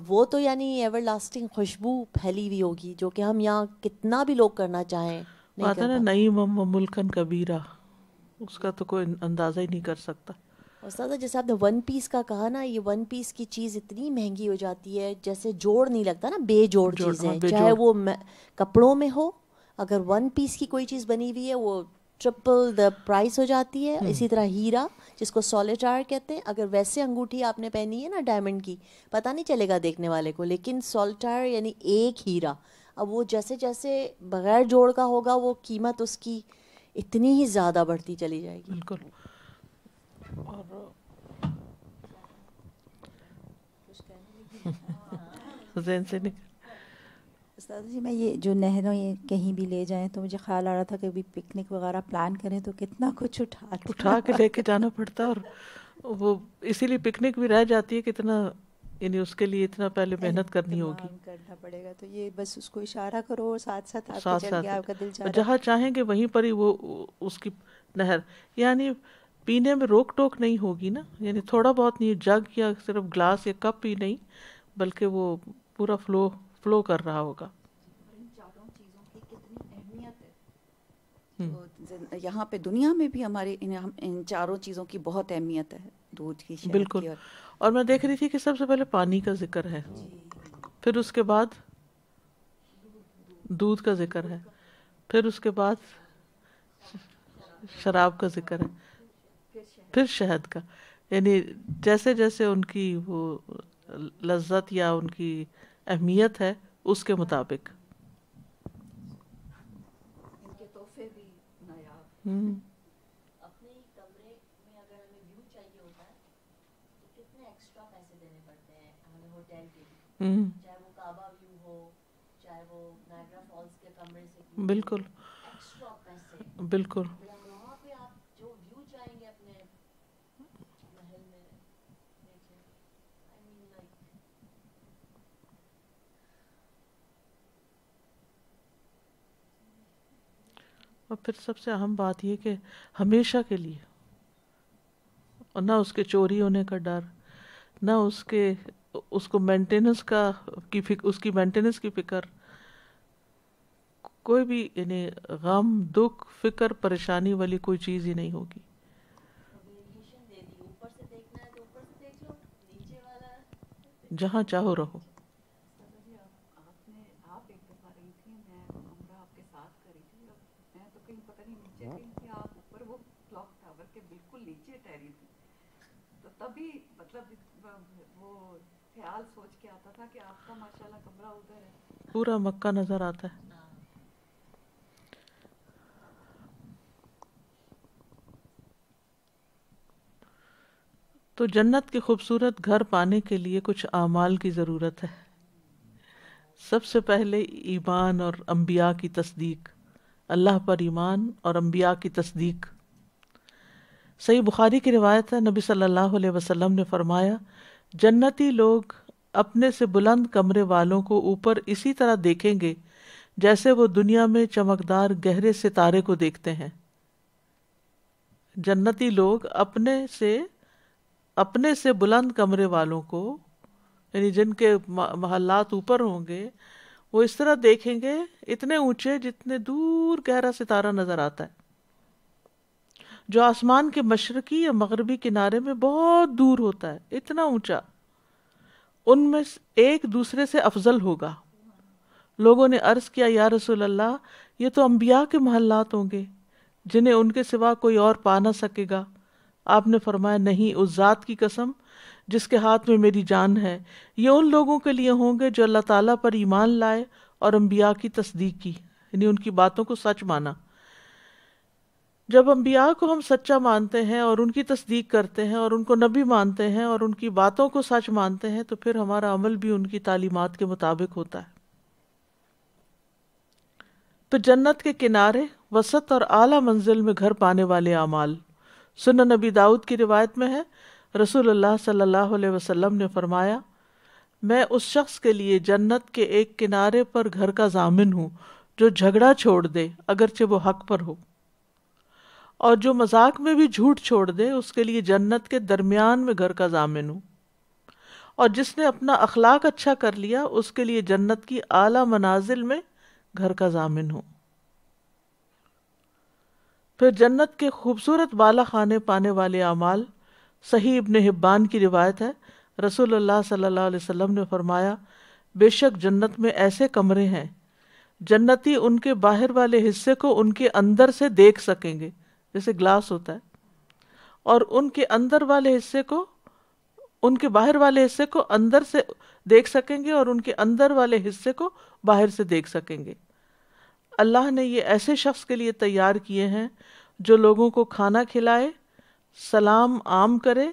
وہ تو یعنی ایور لاسٹنگ خوشبو پھیلی ہوئی ہوگی، جو کہ ہم یہاں کتنا بھی لوگ کرنا چاہیں نہیں کر پاتے. نعیم ملکن کبیرہ، اس کا تو کوئی اندازہ ہی نہیں کر سکتا. اور سادہ جیسے آپ نے ون پیس کا کہا نا، یہ ون پیس کی چیز اتنی مہنگی ہو جاتی ہے، جیسے جوڑ نہیں لگتا نا، بے جوڑ چیزیں، چاہے وہ کپڑوں میں ہو، اگر ون پیس کی کوئی چیز بنی ہوئی ہے وہ ٹرپل دا پرائس ہو جاتی ہے. اسی طرح ہیرا جس کو سولیٹار کہتے ہیں، اگر ویسے انگوٹھی آپ نے پہنی ہے نا ڈائمنڈ کی، پتہ نہیں چلے گا دیکھنے والے کو، لیکن سولیٹار یعنی ایک ہیرا، اب وہ جیسے جیسے بغیر جوڑ کا ہوگا وہ قیمت اس کی اتنی ہی زیادہ بڑھتی چلی جائے گی. بالکل. ذہن سے نہیں. استاد جی میں یہ جو نہروں یہ کہیں بھی لے جائیں تو مجھے خیال آ رہا تھا کہ ابھی پکنک وغیرہ پلان کریں تو کتنا کچھ اٹھا کے لے کے جانا پڑتا ہے، اور وہ اسی لیے پکنک بھی رہ جاتی ہے، کتنا یعنی اس کے لیے اتنا پہلے محنت کرنی ہوگی، کرنا پڑے گا. تو یہ بس اس کو اشارہ کرو اور ساتھ ساتھ آپ کا دل چاہ رہا ہے جہاں چاہیں گے وہیں پر ہی وہ اس کی نہر، یعنی پینے میں روک ٹوک نہیں ہوگی نا، یعنی تھوڑا بہت نہیں، جگ یا صرف گلاس یا کپ ہی نہیں، بلکہ وہ پورا فلو کر رہا ہوگا. ان چاروں چیزوں کی کتنی اہمیت ہے. تو یہاں پہ دنیا میں بھی ہمارے ان چاروں چیزوں کی بہت اہمیت ہے، دودھ کی، شہد بالکل. کی. اور میں دیکھ رہی تھی کہ سب سے پہلے پانی کا ذکر ہے، پھر اس کے بعد دودھ کا ذکر ہے، پھر اس کے بعد شراب کا ذکر ہے، پھر شہد کا. یعنی جیسے جیسے ان کی وہ لذت یا ان کی اہمیت ہے اس کے مطابق. ان کے تحفے بھی نایاب. اپنے کمرے میں اگر ہمیں ویو چاہیے ہوتا ہے تو کتنے ایکسٹرا پیسے دینے پڑتے ہیں ہمیں ہوٹل کے لیے، چاہے وہ کعبہ ویو ہو، چاہے وہ نائگرا فالز کے کمرے سے. بالکل ایکسٹرا پیسے. بالکل. وہاں پہ آپ جو ویو چاہیں گے اپنے محل میں دیکھیں. آئی مین لائک اور پھر سب سے اہم بات یہ کہ ہمیشہ کے لیے، اور نہ اس کے چوری ہونے کا ڈر، نہ اس کو مینٹیننس اس کی مینٹیننس کی فکر، کوئی بھی یعنی غم، دکھ، فکر، پریشانی والی کوئی چیز ہی نہیں ہوگی. ویریشن دے دی، اوپر سے دیکھنا ہے تو اوپر سے دیکھ لو، نیچے والا جہاں چاہو رہو. آپ ایک دفعہ رہی تھی، میں عمرہ آپ کے ساتھ کری تھی، میں تو کہیں پتہ نہیں نیچے کہیں تھی، آپ اوپر وہ کلاک ٹاور کے بالکل نیچے ٹھہری تھی. تو تبھی مطلب وہ خیال سوچ کے آتا تھا کہ آپ کا ماشاءاللہ کمرہ ادھر ہے، پورا مکہ نظر آتا ہے. تو جنت کے خوبصورت گھر پانے کے لیے کچھ اعمال کی ضرورت ہے. سب سے پہلے ایمان اور انبیاء کی تصدیق، اللہ پر ایمان اور انبیاء کی تصدیق. صحیح بخاری کی روایت ہے، نبی صلی اللہ علیہ وسلم نے فرمایا، جنتی لوگ اپنے سے بلند کمرے والوں کو اوپر اسی طرح دیکھیں گے جیسے وہ دنیا میں چمکدار گہرے ستارے کو دیکھتے ہیں. جنتی لوگ اپنے سے بلند کمرے والوں کو، یعنی جن کے محلات اوپر ہوں گے، وہ اس طرح دیکھیں گے، اتنے اونچے جتنے دور گہرا ستارہ نظر آتا ہے، جو آسمان کے مشرقی یا مغربی کنارے میں بہت دور ہوتا ہے، اتنا اونچا. ان میں ایک دوسرے سے افضل ہوگا. لوگوں نے عرض کیا، یا رسول اللہ، یہ تو انبیاء کے محلات ہوں گے جنہیں ان کے سوا کوئی اور پا نہ سکے گا. آپ نے فرمایا، نہیں، اس ذات کی قسم جس کے ہاتھ میں میری جان ہے، یہ ان لوگوں کے لیے ہوں گے جو اللہ تعالیٰ پر ایمان لائے اور انبیاء کی تصدیق کی، یعنی ان کی باتوں کو سچ مانا. جب انبیاء کو ہم سچا مانتے ہیں اور ان کی تصدیق کرتے ہیں اور ان کو نبی مانتے ہیں اور ان کی باتوں کو سچ مانتے ہیں، تو پھر ہمارا عمل بھی ان کی تعلیمات کے مطابق ہوتا ہے. تو جنت کے کنارے، وسط اور اعلیٰ منزل میں گھر پانے والے اعمال. سنن نبی داؤد کی روایت میں ہے، رسول اللہ صلی اللہ علیہ وسلم نے فرمایا، میں اس شخص کے لیے جنت کے ایک کنارے پر گھر کا ضامن ہوں جو جھگڑا چھوڑ دے اگرچہ وہ حق پر ہو، اور جو مذاق میں بھی جھوٹ چھوڑ دے اس کے لیے جنت کے درمیان میں گھر کا ضامن ہوں، اور جس نے اپنا اخلاق اچھا کر لیا اس کے لیے جنت کی اعلیٰ منازل میں گھر کا ضامن ہوں. پھر جنت کے خوبصورت بالا خانے پانے والے اعمال. صحیح ابن حبان کی روایت ہے، رسول اللہ صلی اللہ علیہ وسلم نے فرمایا، بے شک جنت میں ایسے کمرے ہیں جنتی ان کے باہر والے حصے کو ان کے اندر سے دیکھ سکیں گے، جیسے گلاس ہوتا ہے، اور ان کے اندر والے حصے کو، ان کے باہر والے حصے کو اندر سے دیکھ سکیں گے اور ان کے اندر والے حصے کو باہر سے دیکھ سکیں گے. اللہ نے یہ ایسے شخص کے لیے تیار کیے ہیں جو لوگوں کو کھانا کھلائے، سلام عام کرے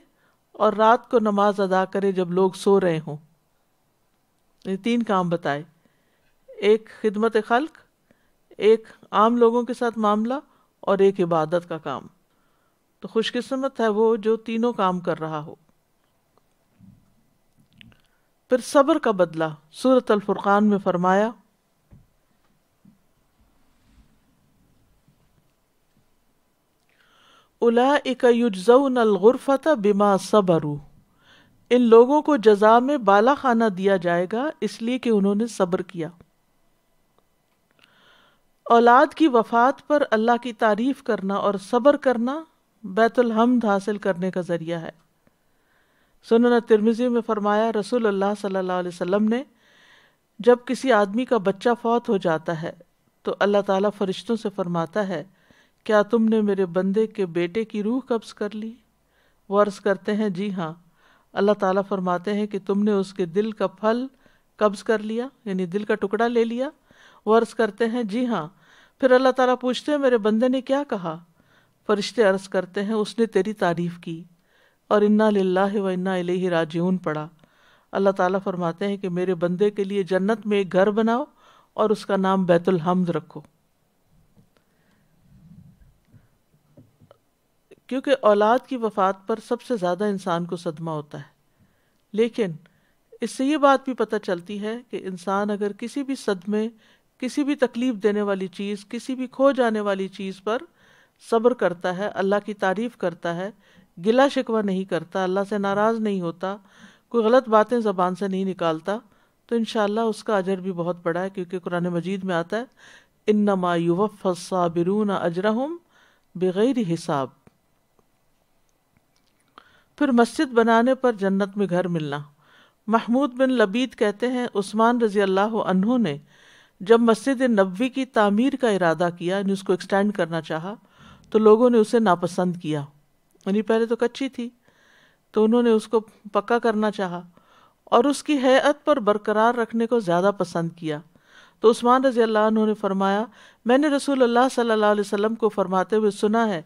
اور رات کو نماز ادا کرے جب لوگ سو رہے ہوں. یہ 3 کام بتائے، ایک خدمت خلق، ایک عام لوگوں کے ساتھ معاملہ، اور ایک عبادت کا کام. تو خوش قسمت ہے وہ جو تینوں کام کر رہا ہو. پھر صبر کا بدلہ. سورۃ الفرقان میں فرمایا، اولئک یجزون الغرفۃ بما صبروا، ان لوگوں کو جزا میں بالا خانہ دیا جائے گا اس لیے کہ انہوں نے صبر کیا۔ اولاد کی وفات پر اللہ کی تعریف کرنا اور صبر کرنا بیت الحمد حاصل کرنے کا ذریعہ ہے۔ سنن ترمذی میں فرمایا رسول اللہ صلی اللہ علیہ وسلم نے جب کسی آدمی کا بچہ فوت ہو جاتا ہے تو اللہ تعالیٰ فرشتوں سے فرماتا ہے کیا تم نے میرے بندے کے بیٹے کی روح قبض کر لی؟ وہ عرض کرتے ہیں جی ہاں۔ اللہ تعالیٰ فرماتے ہیں کہ تم نے اس کے دل کا پھل قبض کر لیا، یعنی دل کا ٹکڑا لے لیا؟ وہ عرض کرتے ہیں جی ہاں۔ پھر اللہ تعالیٰ پوچھتے ہیں میرے بندے نے کیا کہا؟ فرشتے عرض کرتے ہیں اس نے تیری تعریف کی اور انا للہ و انا الیہ راجعون پڑھا۔ اللہ تعالیٰ فرماتے ہیں کہ میرے بندے کے لیے جنت میں ایک گھر بناؤ اور اس کا نام بیت الحمد رکھو، کیونکہ اولاد کی وفات پر سب سے زیادہ انسان کو صدمہ ہوتا ہے۔ لیکن اس سے یہ بات بھی پتہ چلتی ہے کہ انسان اگر کسی بھی صدمے، کسی بھی تکلیف دینے والی چیز، کسی بھی کھو جانے والی چیز پر صبر کرتا ہے، اللہ کی تعریف کرتا ہے، گلہ شکوہ نہیں کرتا، اللہ سے ناراض نہیں ہوتا، کوئی غلط باتیں زبان سے نہیں نکالتا، تو انشاءاللہ اس کا اجر بھی بہت بڑا ہے، کیونکہ قرآن مجید میں آتا ہے انما یوفی الصابرون اجرہم بغیر حساب۔ پھر مسجد بنانے پر جنت میں گھر ملنا۔ محمود بن لبید کہتے ہیں عثمان رضی اللہ عنہ نے جب مسجد نبوی کی تعمیر کا ارادہ کیا، یعنی اس کو ایکسٹینڈ کرنا چاہا، تو لوگوں نے اسے ناپسند کیا، یعنی پہلے تو کچی تھی تو انہوں نے اس کو پکا کرنا چاہا اور اس کی ہیئت پر برقرار رکھنے کو زیادہ پسند کیا۔ تو عثمان رضی اللہ عنہ نے فرمایا میں نے رسول اللہ صلی اللہ علیہ وسلم کو فرماتے ہوئے سنا ہے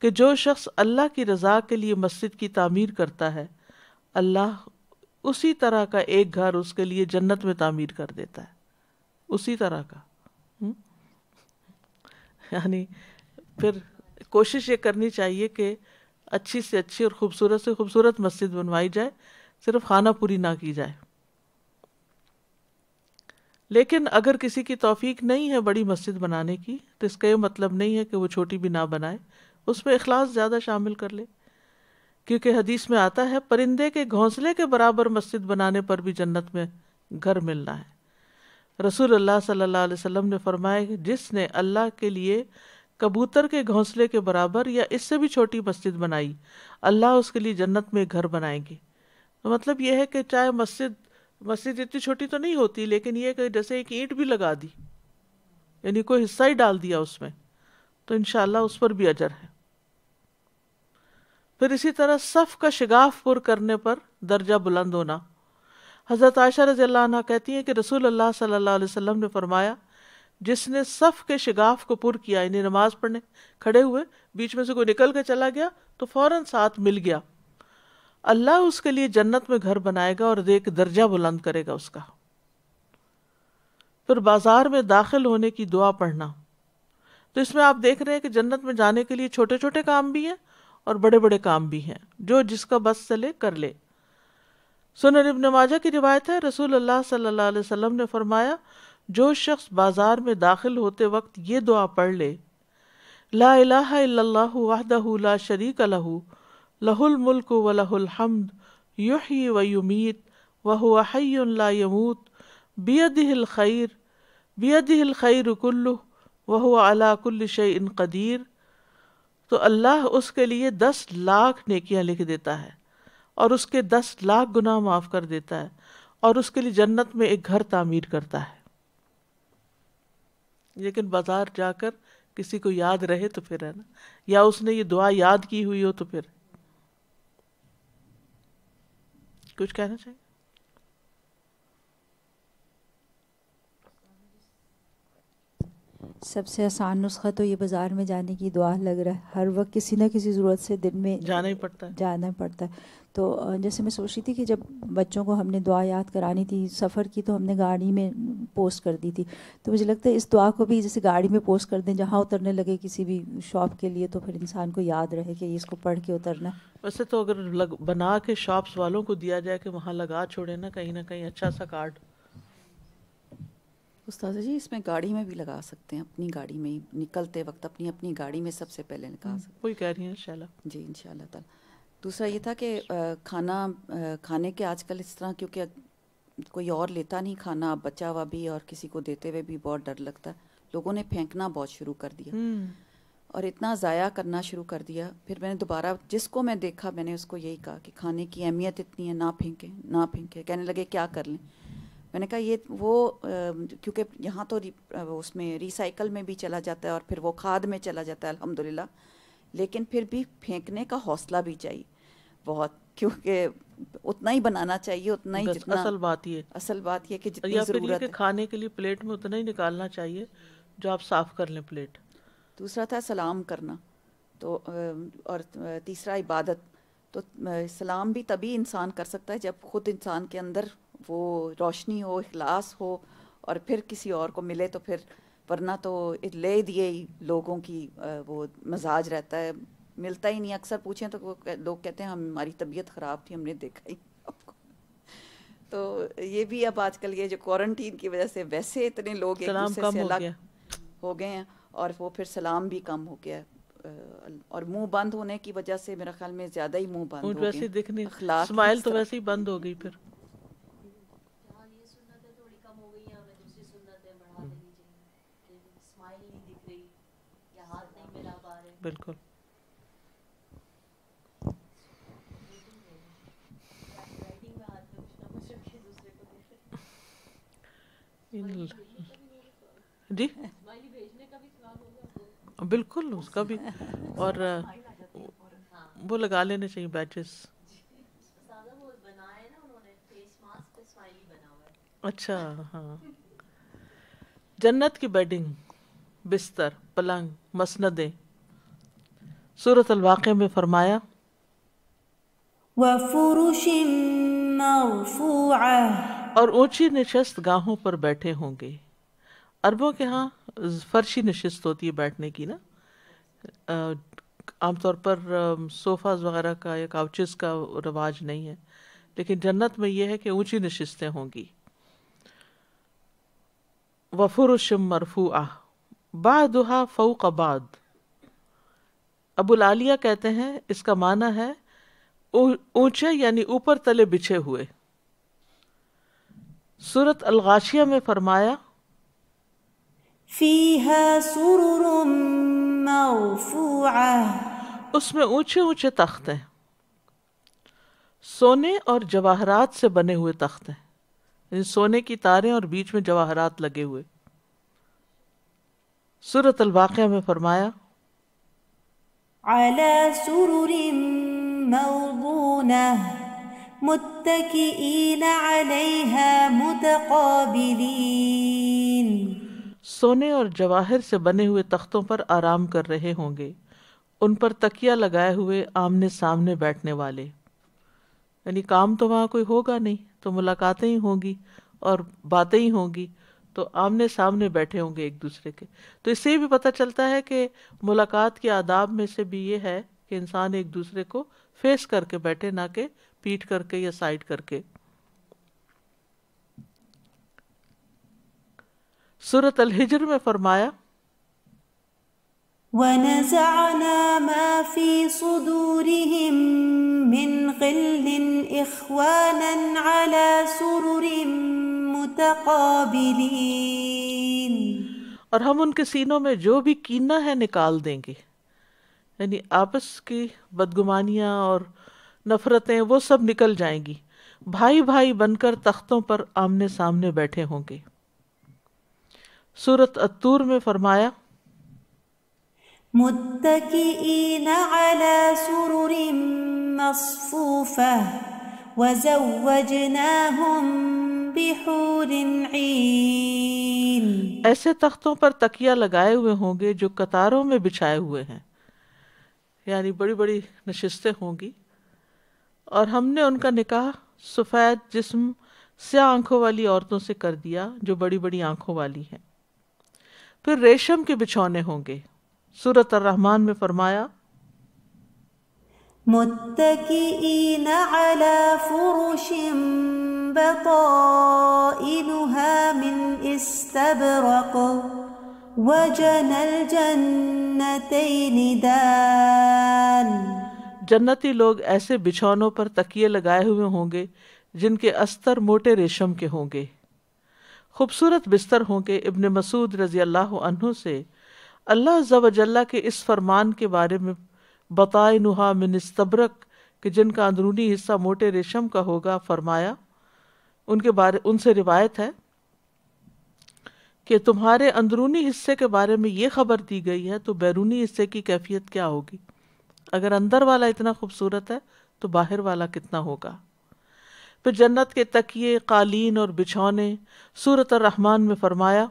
کہ جو شخص اللہ کی رضا کے لیے مسجد کی تعمیر کرتا ہے اللہ اسی طرح کا ایک گھر اس کے لیے جنت میں تعمیر کر دیتا ہے، اسی طرح کا۔ یعنی پھر کوشش یہ کرنی چاہیے کہ اچھی سے اچھی اور خوبصورت سے خوبصورت مسجد بنوائی جائے، صرف خانہ پوری نہ کی جائے۔ لیکن اگر کسی کی توفیق نہیں ہے بڑی مسجد بنانے کی تو اس کا یہ مطلب نہیں ہے کہ وہ چھوٹی بھی نہ بنائے، اس میں اخلاص زیادہ شامل کر لے، کیونکہ حدیث میں آتا ہے پرندے کے گھونسلے کے برابر مسجد بنانے پر بھی جنت میں گھر ملنا ہے۔ رسول اللہ صلی اللہ علیہ وسلم نے فرمایا کہ جس نے اللہ کے لیے کبوتر کے گھونسلے کے برابر یا اس سے بھی چھوٹی مسجد بنائی، اللہ اس کے لیے جنت میں گھر بنائیں گے۔ تو مطلب یہ ہے کہ چاہے مسجد اتنی چھوٹی تو نہیں ہوتی، لیکن یہ کہ جیسے ایک اینٹ بھی لگا دی، یعنی کوئی حصہ ہی ڈال دیا اس میں، تو انشاءاللہ اس پر بھی اجر ہے۔ پھر اسی طرح صف کا شگاف پر کرنے پر درجہ بلند ہونا۔ حضرت عائشہ رضی اللہ عنہ کہتی ہیں کہ رسول اللہ صلی اللہ علیہ وسلم نے فرمایا جس نے صف کے شگاف کو پر کیا، یعنی نماز پڑھنے کھڑے ہوئے بیچ میں سے کوئی نکل کے چلا گیا تو فوراً ساتھ مل گیا، اللہ اس کے لیے جنت میں گھر بنائے گا اور ایک درجہ بلند کرے گا اس کا۔ پھر بازار میں داخل ہونے کی دعا پڑھنا۔ تو اس میں آپ دیکھ رہے ہیں کہ جنت میں جانے کے لیے چھوٹے چھوٹے کام بھی ہیں اور بڑے بڑے کام بھی ہیں، جو جس کا بس چلے کر لے۔ سنن ابن ماجہ کی روایت ہے رسول اللہ صلی اللہ علیہ وسلم نے فرمایا جو شخص بازار میں داخل ہوتے وقت یہ دعا پڑھ لے، لا الہ الا اللہ وحدہ لا شریک لہ لہ الملک ولہ الحمد یحیی ویمیت وہو حی لا یموت بیدہ الخیر کلہ وہو علی کل شیء قدیر، تو اللہ اس کے لیے 10 لاکھ نیکیاں لکھ دیتا ہے اور اس کے 10 لاکھ گناہ معاف کر دیتا ہے اور اس کے لیے جنت میں ایک گھر تعمیر کرتا ہے۔ لیکن بازار جا کر کسی کو یاد رہے تو پھر ہے نا، یا اس نے یہ دعا یاد کی ہوئی ہو تو پھر کچھ کہنا چاہیے؟ سب سے آسان نسخہ تو یہ بازار میں جانے کی دعا لگ رہا ہے، ہر وقت کسی نہ کسی ضرورت سے دن میں جانا ہی پڑتا ہے۔ تو جیسے میں سوچ رہی تھی کہ جب بچوں کو ہم نے دعا یاد کرانی تھی سفر کی تو ہم نے گاڑی میں پوسٹ کر دی تھی، تو مجھے لگتا ہے اس دعا کو بھی جیسے گاڑی میں پوسٹ کر دیں جہاں اترنے لگے کسی بھی شاپ کے لیے، تو پھر انسان کو یاد رہے کہ اس کو پڑھ کے اترنا۔ ویسے تو اگر بنا کے شاپس والوں کو دیا جائے کہ وہاں لگا چھوڑے نا کہیں نہ کہیں اچھا سا کارڈ۔ استاذہ جی اس میں گاڑی میں بھی لگا سکتے ہیں، اپنی گاڑی میں ہی نکلتے وقت اپنی گاڑی میں سب سے پہلے لگا سکتے ہیں۔ وہی کہہ رہی ہیں انشاءاللہ۔ جی انشاءاللہ تعالی۔ دوسرا یہ تھا کہ کھانے کے آج کل اس طرح، کیونکہ کوئی اور لیتا نہیں کھانا، بچا ہوا بھی اور کسی کو دیتے ہوئے بھی بہت ڈر لگتا ہے، لوگوں نے پھینکنا بہت شروع کر دیا اور اتنا ضائع کرنا شروع کر دیا. پھر میں نے دوبارہ جس کو میں دیکھا میں نے اس کو یہی کہا کہ کھانے کی اہمیت اتنی ہے، نہ پھینکیں نہ پھینکیں. کہنے لگے کیا کر لیں. میں نے کہا یہ وہ کیونکہ یہاں تو اس میں ریسائیکل میں بھی چلا جاتا ہے اور پھر وہ کھاد میں چلا جاتا ہے الحمدللہ، لیکن پھر بھی پھینکنے کا حوصلہ بھی چاہیے بہت، کیونکہ اتنا ہی بنانا چاہیے اتنا ہی جتنا اصل بات یہ کہ جتنی یا پھر یہ ضرورت کہ ہے. کھانے کے لیے پلیٹ میں اتنا ہی نکالنا چاہیے جو آپ صاف کر لیں پلیٹ. دوسرا تھا سلام کرنا، تو اور تیسرا عبادت. تو سلام بھی تبھی انسان کر سکتا ہے جب خود انسان کے اندر وہ روشنی ہو، اخلاص ہو، اور پھر کسی اور کو ملے تو پھر، ورنہ تو لے دیے لوگوں کی وہ مزاج رہتا ہے، ملتا ہی نہیں. اکثر پوچھیں تو لوگ کہتے ہیں ہماری طبیعت خراب تھی ہم نے دیکھا ہی آپ کو. تو یہ بھی اب آج کل یہ جو کوارنٹین کی وجہ سے ویسے اتنے لوگ ایک دوسرے سے الگ ہو گئے ہیں، اور وہ پھر سلام بھی کم ہو گیا، اور منہ بند ہونے کی وجہ سے میرا خیال میں زیادہ ہی منہ بند ہو ویسے گئے. دیکھنے اخلاق اسمائل تو ویسے ہی بند ہو گئی. پھر یہ سنتیں تھوڑی کم ہو گئی ہیں، ہمیں دوسری سنتیں بڑھا دینی چاہیے. اسمائل نہیں دکھ رہی یا ہاتھ نہیں ملا پا رہے. بالکل. جی بالکل اس کا بھی، اور وہ لگا لینے چاہیے بیچز. اچھا ہاں. جنت کی بیڈنگ، بستر، پلنگ، مسندیں. سورۃ الواقعہ میں فرمایا وَفُرُشٍ مَّرْفُوعَةٍ، اور اونچی نشست گاہوں پر بیٹھے ہوں گے. عربوں کے ہاں فرشی نشست ہوتی ہے بیٹھنے کی نا، عام طور پر صوفاز وغیرہ کا یا کاؤچز کا رواج نہیں ہے، لیکن جنت میں یہ ہے کہ اونچی نشستیں ہوں گی. وَفُرُشٍ مَّرْفُوعَةٍ بَعْضُهَا فَوْقَ بَعْضٍ. ابو العالیہ کہتے ہیں اس کا معنی ہے اونچے یعنی اوپر تلے بچھے ہوئے. سورۃ الغاشیہ میں فرمایا فِيهَا سُرُرٌ مَّرْفُوعَةٌ، اس میں اونچے اونچے تخت ہیں، سونے اور جواہرات سے بنے ہوئے تخت ہیں، یعنی سونے کی تاریں اور بیچ میں جواہرات لگے ہوئے. سورۃ الواقعہ میں فرمایا عَلَى سُرُرٍ مَّوْضُونَةٍ مُتَّكِئِينَ عَلَيْهَا مُتَقَابِلِينَ. سونے اور جواہر سے بنے ہوئے تختوں پر آرام کر رہے ہوں گے، ان پر تکیہ لگائے ہوئے آمنے سامنے بیٹھنے والے. یعنی کام تو وہاں کوئی ہوگا نہیں، تو ملاقاتیں ہی ہوں گی اور باتیں ہی ہوں گی، تو آمنے سامنے بیٹھے ہوں گے ایک دوسرے کے. تو اس سے بھی پتہ چلتا ہے کہ ملاقات کے آداب میں سے بھی یہ ہے کہ انسان ایک دوسرے کو فیس کر کے بیٹھے، نہ کہ پیٹ کر کے یا سائڈ کر کے. سورۃ الحجر میں فرمایا وَنَزَعْنَا مَا فِي صُدُورِهِم مِّنْ غِلٍّ إِخْوَانًا عَلَى سُرُرٍ مُتَقَابِلِينَ. اور ہم ان کے سینوں میں جو بھی کینہ ہے نکال دیں گے، یعنی آپس کی بدگمانیاں اور نفرتیں وہ سب نکل جائیں گی. بھائی بھائی بن کر تختوں پر آمنے سامنے بیٹھے ہوں گے. سورۃ الطور میں فرمایا متکئین علی سرر مصفوفہ وزوجناہم بحور عین. ایسے تختوں پر تکیہ لگائے ہوئے ہوں گے جو قطاروں میں بچھائے ہوئے ہیں، یعنی بڑی بڑی نشستیں ہوں گی، اور ہم نے ان کا نکاح سفید جسم سیاہ آنکھوں والی عورتوں سے کر دیا جو بڑی بڑی آنکھوں والی ہیں. پھر ریشم کے بچھونے ہوں گے. سورۃ الرحمن میں فرمایا متکئین علی فرش بطائنها من استبرق وجنى الجنتین دان. جنتی لوگ ایسے بچھونوں پر تکیے لگائے ہوئے ہوں گے جن کے استر موٹے ریشم کے ہوں گے، خوبصورت بستر ہوں گے۔ ابن مسعود رضی اللہ عنہ سے اللہ عز و جل کے اس فرمان کے بارے میں بطائنھا من استبرق کہ جن کا اندرونی حصہ موٹے ریشم کا ہوگا، فرمایا ان سے روایت ہے کہ تمہارے اندرونی حصے کے بارے میں یہ خبر دی گئی ہے تو بیرونی حصے کی کیفیت کیا ہوگی؟ اگر اندر والا اتنا خوبصورت ہے تو باہر والا کتنا ہوگا؟ پھر جنت کے تکیے، قالین اور بچھونے سورۃ الرحمن میں فرمایا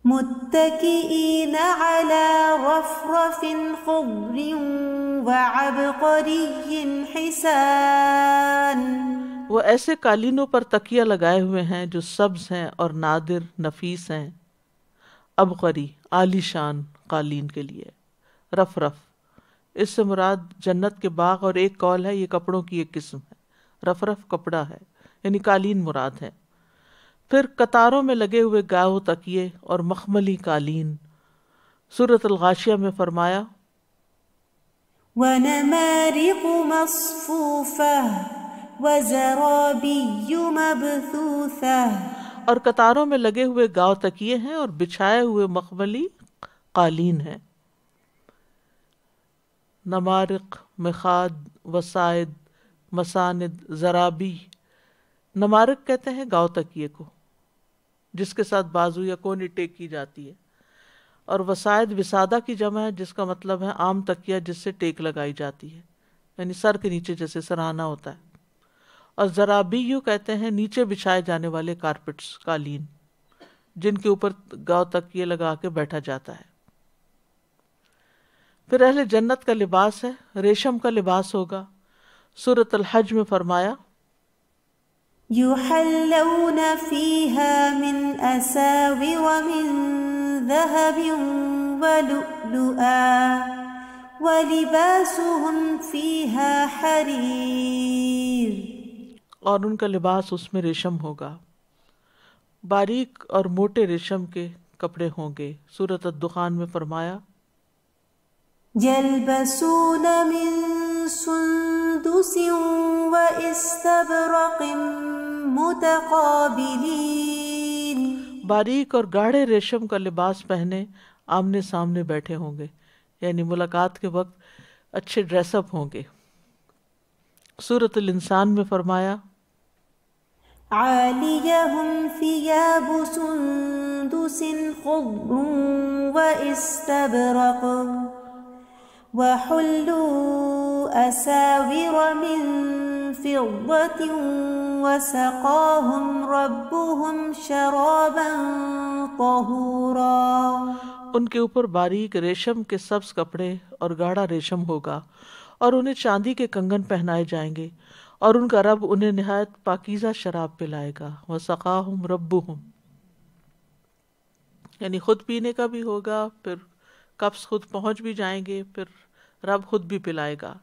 متكئين على رفرف خضر وعبقري حسان، وہ ایسے قالینوں پر تکیہ لگائے ہوئے ہیں جو سبز ہیں اور نادر نفیس ہیں۔ عبقری عالی شان قالین کے لیے، رف رف اس سے مراد جنت کے باغ، اور ایک قول ہے یہ کپڑوں کی ایک قسم ہے، رف رف کپڑا ہے یعنی قالین مراد ہے۔ پھر قطاروں میں لگے ہوئے گاؤ تکیے اور مخملی قالین سورۃ الغاشیہ میں فرمایا ونمارق مصفوفة وزرابي مبثوثة، اور قطاروں میں لگے ہوئے گاؤ تکیے ہیں اور بچھائے ہوئے مخملی قالین ہیں۔ نمارق، مخاد، وسائد، مساند، زرابی۔ نمارق کہتے ہیں گاؤ تکیے کو جس کے ساتھ بازو یا کونی ٹیک کی جاتی ہے، اور وسائد وسادہ کی جمع ہے جس کا مطلب ہے عام تکیہ جس سے ٹیک لگائی جاتی ہے، یعنی سر کے نیچے جیسے سرہانہ ہوتا ہے۔ اور زرابیو کہتے ہیں نیچے بچھائے جانے والے کارپٹس، قالین جن کے اوپر گاؤ تکیے لگا کے بیٹھا جاتا ہے۔ پھر اہل جنت کا لباس ہے، ریشم کا لباس ہوگا۔ سورۃ الحج میں فرمایا يحلون فيها من أساور من ذهب ولؤلؤا ولباسهم فيها حرير، اور ان کا لباس اس میں ریشم ہوگا، باریک اور موٹے ریشم کے کپڑے ہوں گے۔ سورۃ الدخان میں فرمایا يلبسون من سندس واستبرق متقابلين، باریک اور گاڑھے ریشم کا لباس پہنے آمنے سامنے بیٹھے ہوں گے، یعنی ملاقات کے وقت اچھے ڈریس اپ ہوں گے۔ سورۃ الانسان میں فرمایا عاليهم ثياب سندس خضر واستبرق وحلوا أساور من فضة وسقاهم ربهم شرابا طهورا، ان کے اوپر باریک ریشم کے سبز کپڑے اور گاڑھا ریشم ہوگا، اور انہیں چاندی کے کنگن پہنائے جائیں گے، اور ان کا رب انہیں نہایت پاکیزہ شراب پلائے گا۔ وَسَقَاهُمْ رَبُّهُمْ یعنی خود پینے کا بھی ہوگا، پھر کپس خود پہنچ بھی جائیں گے، پھر رب خود بھی پلائے گا۔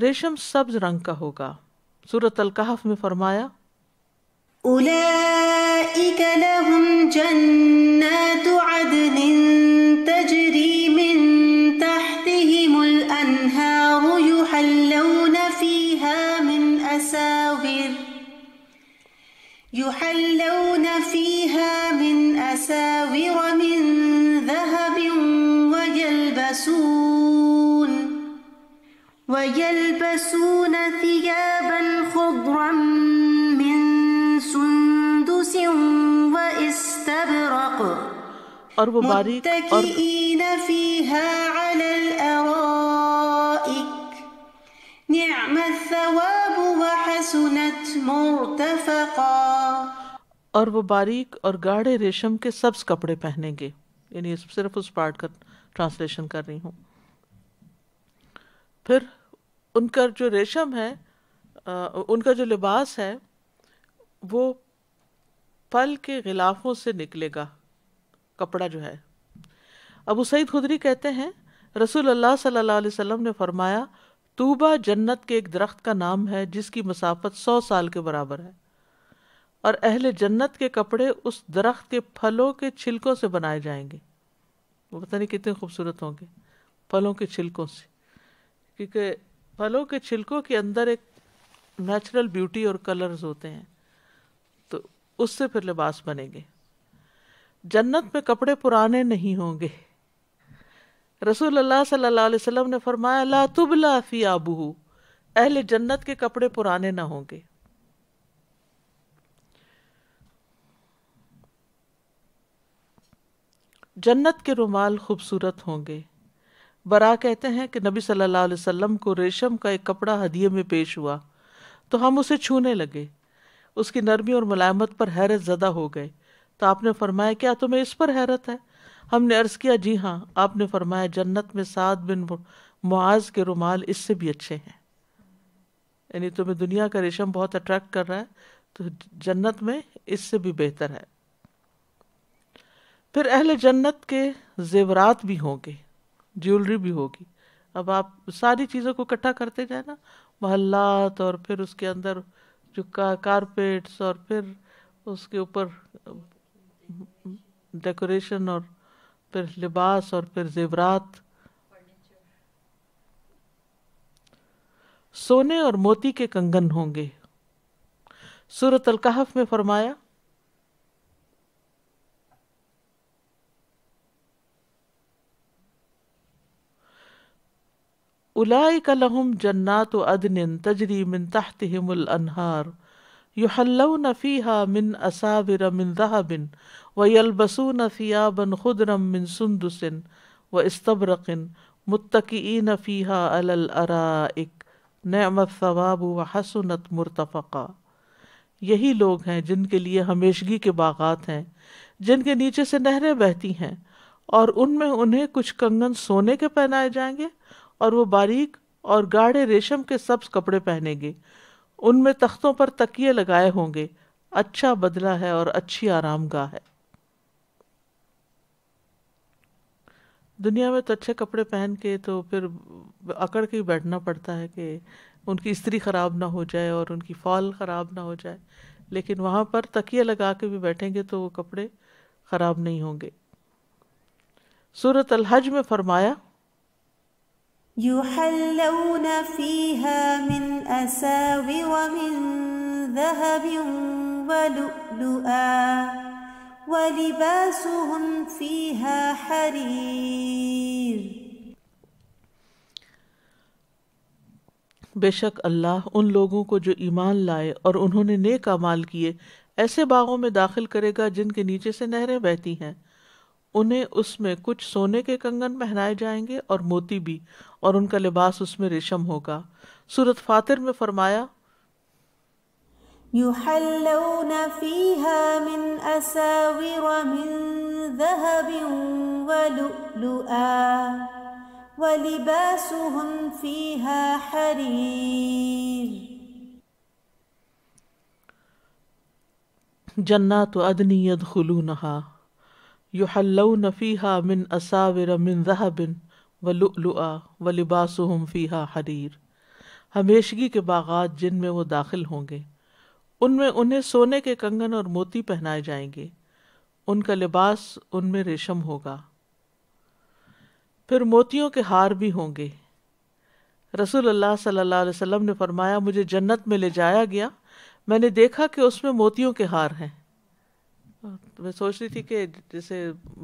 ریشم سبز رنگ کا ہوگا۔ سورۃ الکہف میں فرمایا أولئك لهم جنات عدن تجري من تحتهم الأنهار يحلون فيها من أساور من ذهب ويلبسون ثيابا خضرا من سندس واستبرق اور وہ باریک اور متكئين فيها على الأرائك نعم الثواب وحسنت مرتفقا، اور وہ باریک اور گاڑھے ریشم کے سبز کپڑے پہنیں گے، یعنی صرف اس پارٹ کا ٹرانسلیشن کر رہی ہوں۔ پھر ان کا جو ریشم ہے، ان کا جو لباس ہے وہ پھل کے غلافوں سے نکلے گا، کپڑا جو ہے۔ ابو سعید خدری کہتے ہیں رسول اللہ صلی اللہ علیہ وسلم نے فرمایا طوبہ جنت کے ایک درخت کا نام ہے جس کی مسافت 100 سال کے برابر ہے، اور اہل جنت کے کپڑے اس درخت کے پھلوں کے چھلکوں سے بنائے جائیں گے۔ وہ پتہ نہیں کتنے خوبصورت ہوں گے، پھلوں کے چھلکوں سے۔ کیونکہ پھلوں کے چھلکوں کے اندر ایک نیچرل بیوٹی اور کلرز ہوتے ہیں، تو اس سے پھر لباس بنیں گے۔ جنت میں کپڑے پرانے نہیں ہوں گے۔ رسول اللہ صلی اللہ علیہ وسلم نے فرمایا لا تبلا ثیابہ، اہل جنت کے کپڑے پرانے نہ ہوں گے۔ جنت کے رومال خوبصورت ہوں گے۔ برا کہتے ہیں کہ نبی صلی اللہ علیہ وسلم کو ریشم کا ایک کپڑا ہدیے میں پیش ہوا تو ہم اسے چھونے لگے، اس کی نرمی اور ملائمت پر حیرت زدہ ہو گئے، تو آپ نے فرمایا کیا تمہیں اس پر حیرت ہے؟ ہم نے عرض کیا جی ہاں۔ آپ نے فرمایا جنت میں سعد بن معاذ کے رومال اس سے بھی اچھے ہیں، یعنی تمہیں دنیا کا ریشم بہت اٹریکٹ کر رہا ہے تو جنت میں اس سے بھی بہتر ہے۔ پھر اہل جنت کے زیورات بھی ہوں گے، جیولری بھی ہوگی۔ اب آپ ساری چیزوں کو اکٹھا کرتے جائیں نا، محلات اور پھر اس کے اندر جو کارپیٹس اور پھر اس کے اوپر ڈیکوریشن اور پھر لباس اور پھر زیورات۔ سونے اور موتی کے کنگن ہوں گے۔ سورۃ الکہف میں فرمایا اولئک لہم جنات عدن تجری من تحتہم الانہار یحلون فیہا من اساور من ذہب ویلبسون ثیابا خضرا من سندس واستبرق متکئین فیہا علی الارائک نعم الثواب وحسنت مرتفقا۔ یہی لوگ ہیں جن کے لیے ہمیشگی کے باغات ہیں، جن کے نیچے سے نہریں بہتی ہیں، اور ان میں انہیں کچھ کنگن سونے کے پہنائے جائیں گے اور وہ باریک اور گاڑھے ریشم کے سبز کپڑے پہنیں گے۔ ان میں تختوں پر تکیے لگائے ہوں گے، اچھا بدلہ ہے اور اچھی آرام گاہ ہے۔ دنیا میں تو اچھے کپڑے پہن کے تو پھر اکڑ کے ہی بیٹھنا پڑتا ہے کہ ان کی استری خراب نہ ہو جائے اور ان کی فال خراب نہ ہو جائے، لیکن وہاں پر تکیے لگا کے بھی بیٹھیں گے تو وہ کپڑے خراب نہیں ہوں گے۔ سورۃ الحج میں فرمایا يحلون فيها من أساور من ذهب ولؤلؤا ولباسهم فيها حرير۔ بے شک اللہ ان لوگوں کو جو ایمان لائے اور انہوں نے نیک اعمال کیے ایسے باغوں میں داخل کرے گا جن کے نیچے سے نہریں بہتی ہیں، انہیں اس میں کچھ سونے کے کنگن پہنائے جائیں گے اور موتی بھی، اور ان کا لباس اس میں ریشم ہوگا۔ سورۃ فاطر میں فرمایا يحلون فيها من أساور من ذهب ولؤلؤا ولباسهم فيها حرير۔ جنات عدن يدخلونها یحلون فیہا من اساور من ذہب ولؤلؤا ولباسهم فیہا حریر۔ ہمیشگی کے باغات جن میں وہ داخل ہوں گے، ان میں انہیں سونے کے کنگن اور موتی پہنائے جائیں گے، ان کا لباس ان میں ریشم ہوگا، پھر موتیوں کے ہار بھی ہوں گے۔ رسول اللہ صلی اللہ علیہ وسلم نے فرمایا مجھے جنت میں لے جایا گیا، میں نے دیکھا کہ اس میں موتیوں کے ہار ہیں۔ میں سوچ رہی تھی کہ جیسے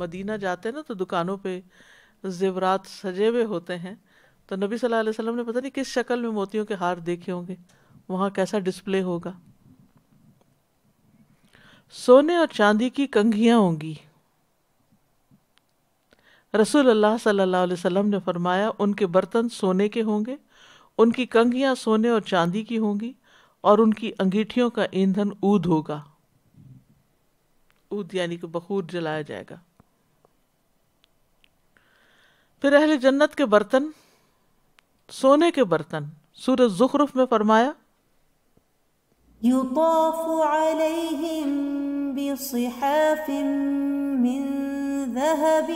مدینہ جاتے ہیں نا تو دکانوں پہ زیورات سجے ہوئے ہوتے ہیں، تو نبی صلی اللہ علیہ وسلم نے پتہ نہیں کس شکل میں موتیوں کے ہار دیکھے ہوں گے، وہاں کیسا ڈسپلے ہوگا۔ سونے اور چاندی کی کنگھیاں ہوں گی۔ رسول اللہ صلی اللہ علیہ وسلم نے فرمایا ان کے برتن سونے کے ہوں گے، ان کی کنگھیاں سونے اور چاندی کی ہوں گی، اور ان کی انگیٹھیوں کا ایندھن عود ہوگا۔ عود یعنی کہ بخور جلایا جائے گا۔ پھر اہل جنت کے برتن سونے کے برتن۔ سورۃ زخرف میں فرمایا يطاف عليهم بصحاف من ذهب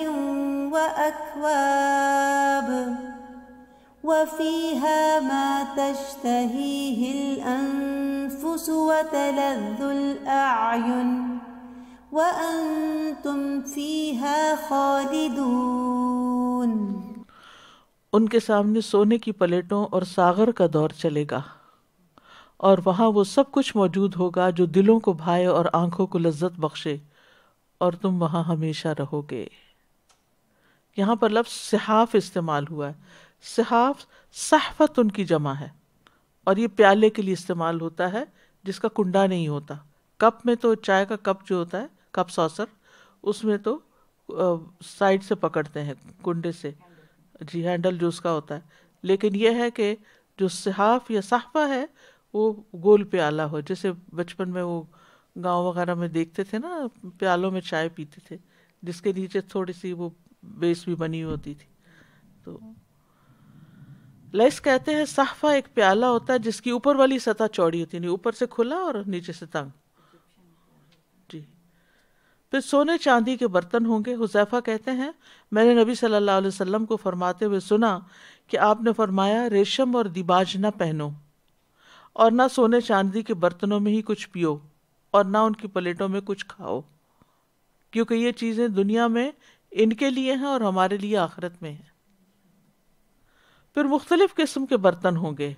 وأكواب وفيها ما تشتهيه الأنفس وتلذ الأعين وأنتم فيها خالدون۔ ان کے سامنے سونے کی پلیٹوں اور ساغر کا دور چلے گا، اور وہاں وہ سب کچھ موجود ہوگا جو دلوں کو بھائے اور آنکھوں کو لذت بخشے، اور تم وہاں ہمیشہ رہو گے۔ یہاں پر لفظ صحاف استعمال ہوا ہے۔ صحاف صحفت ان کی جمع ہے، اور یہ پیالے کے لیے استعمال ہوتا ہے جس کا کنڈا نہیں ہوتا۔ کپ میں تو چائے کا کپ جو ہوتا ہے، کپ ساسر، اس میں تو سائڈ سے پکڑتے ہیں کنڈے سے، جی ہینڈل جو اس کا ہوتا ہے، لیکن یہ ہے کہ جو صحاف یا صحفہ ہے وہ گول پیالہ ہو، جیسے بچپن میں وہ گاؤں وغیرہ میں دیکھتے تھے نا، پیالوں میں چائے پیتے تھے جس کے نیچے تھوڑی سی وہ بیس بھی بنی ہوتی تھی۔ تو لیس کہتے ہیں صحفہ ایک پیالہ ہوتا ہے جس کی اوپر والی سطح چوڑی ہوتی ہے، یعنی اوپر سے کھلا اور نیچے سے تنگ۔ جی، پھر سونے چاندی کے برتن ہوں گے۔ حذیفہ کہتے ہیں میں نے نبی صلی اللہ علیہ وسلم کو فرماتے ہوئے سنا کہ آپ نے فرمایا ریشم اور دیباج نہ پہنو، اور نہ سونے چاندی کے برتنوں میں ہی کچھ پیو، اور نہ ان کی پلیٹوں میں کچھ کھاؤ، کیونکہ یہ چیزیں دنیا میں ان کے لیے ہیں اور ہمارے لیے آخرت میں ہیں۔ پھر مختلف قسم کے برتن ہوں گے۔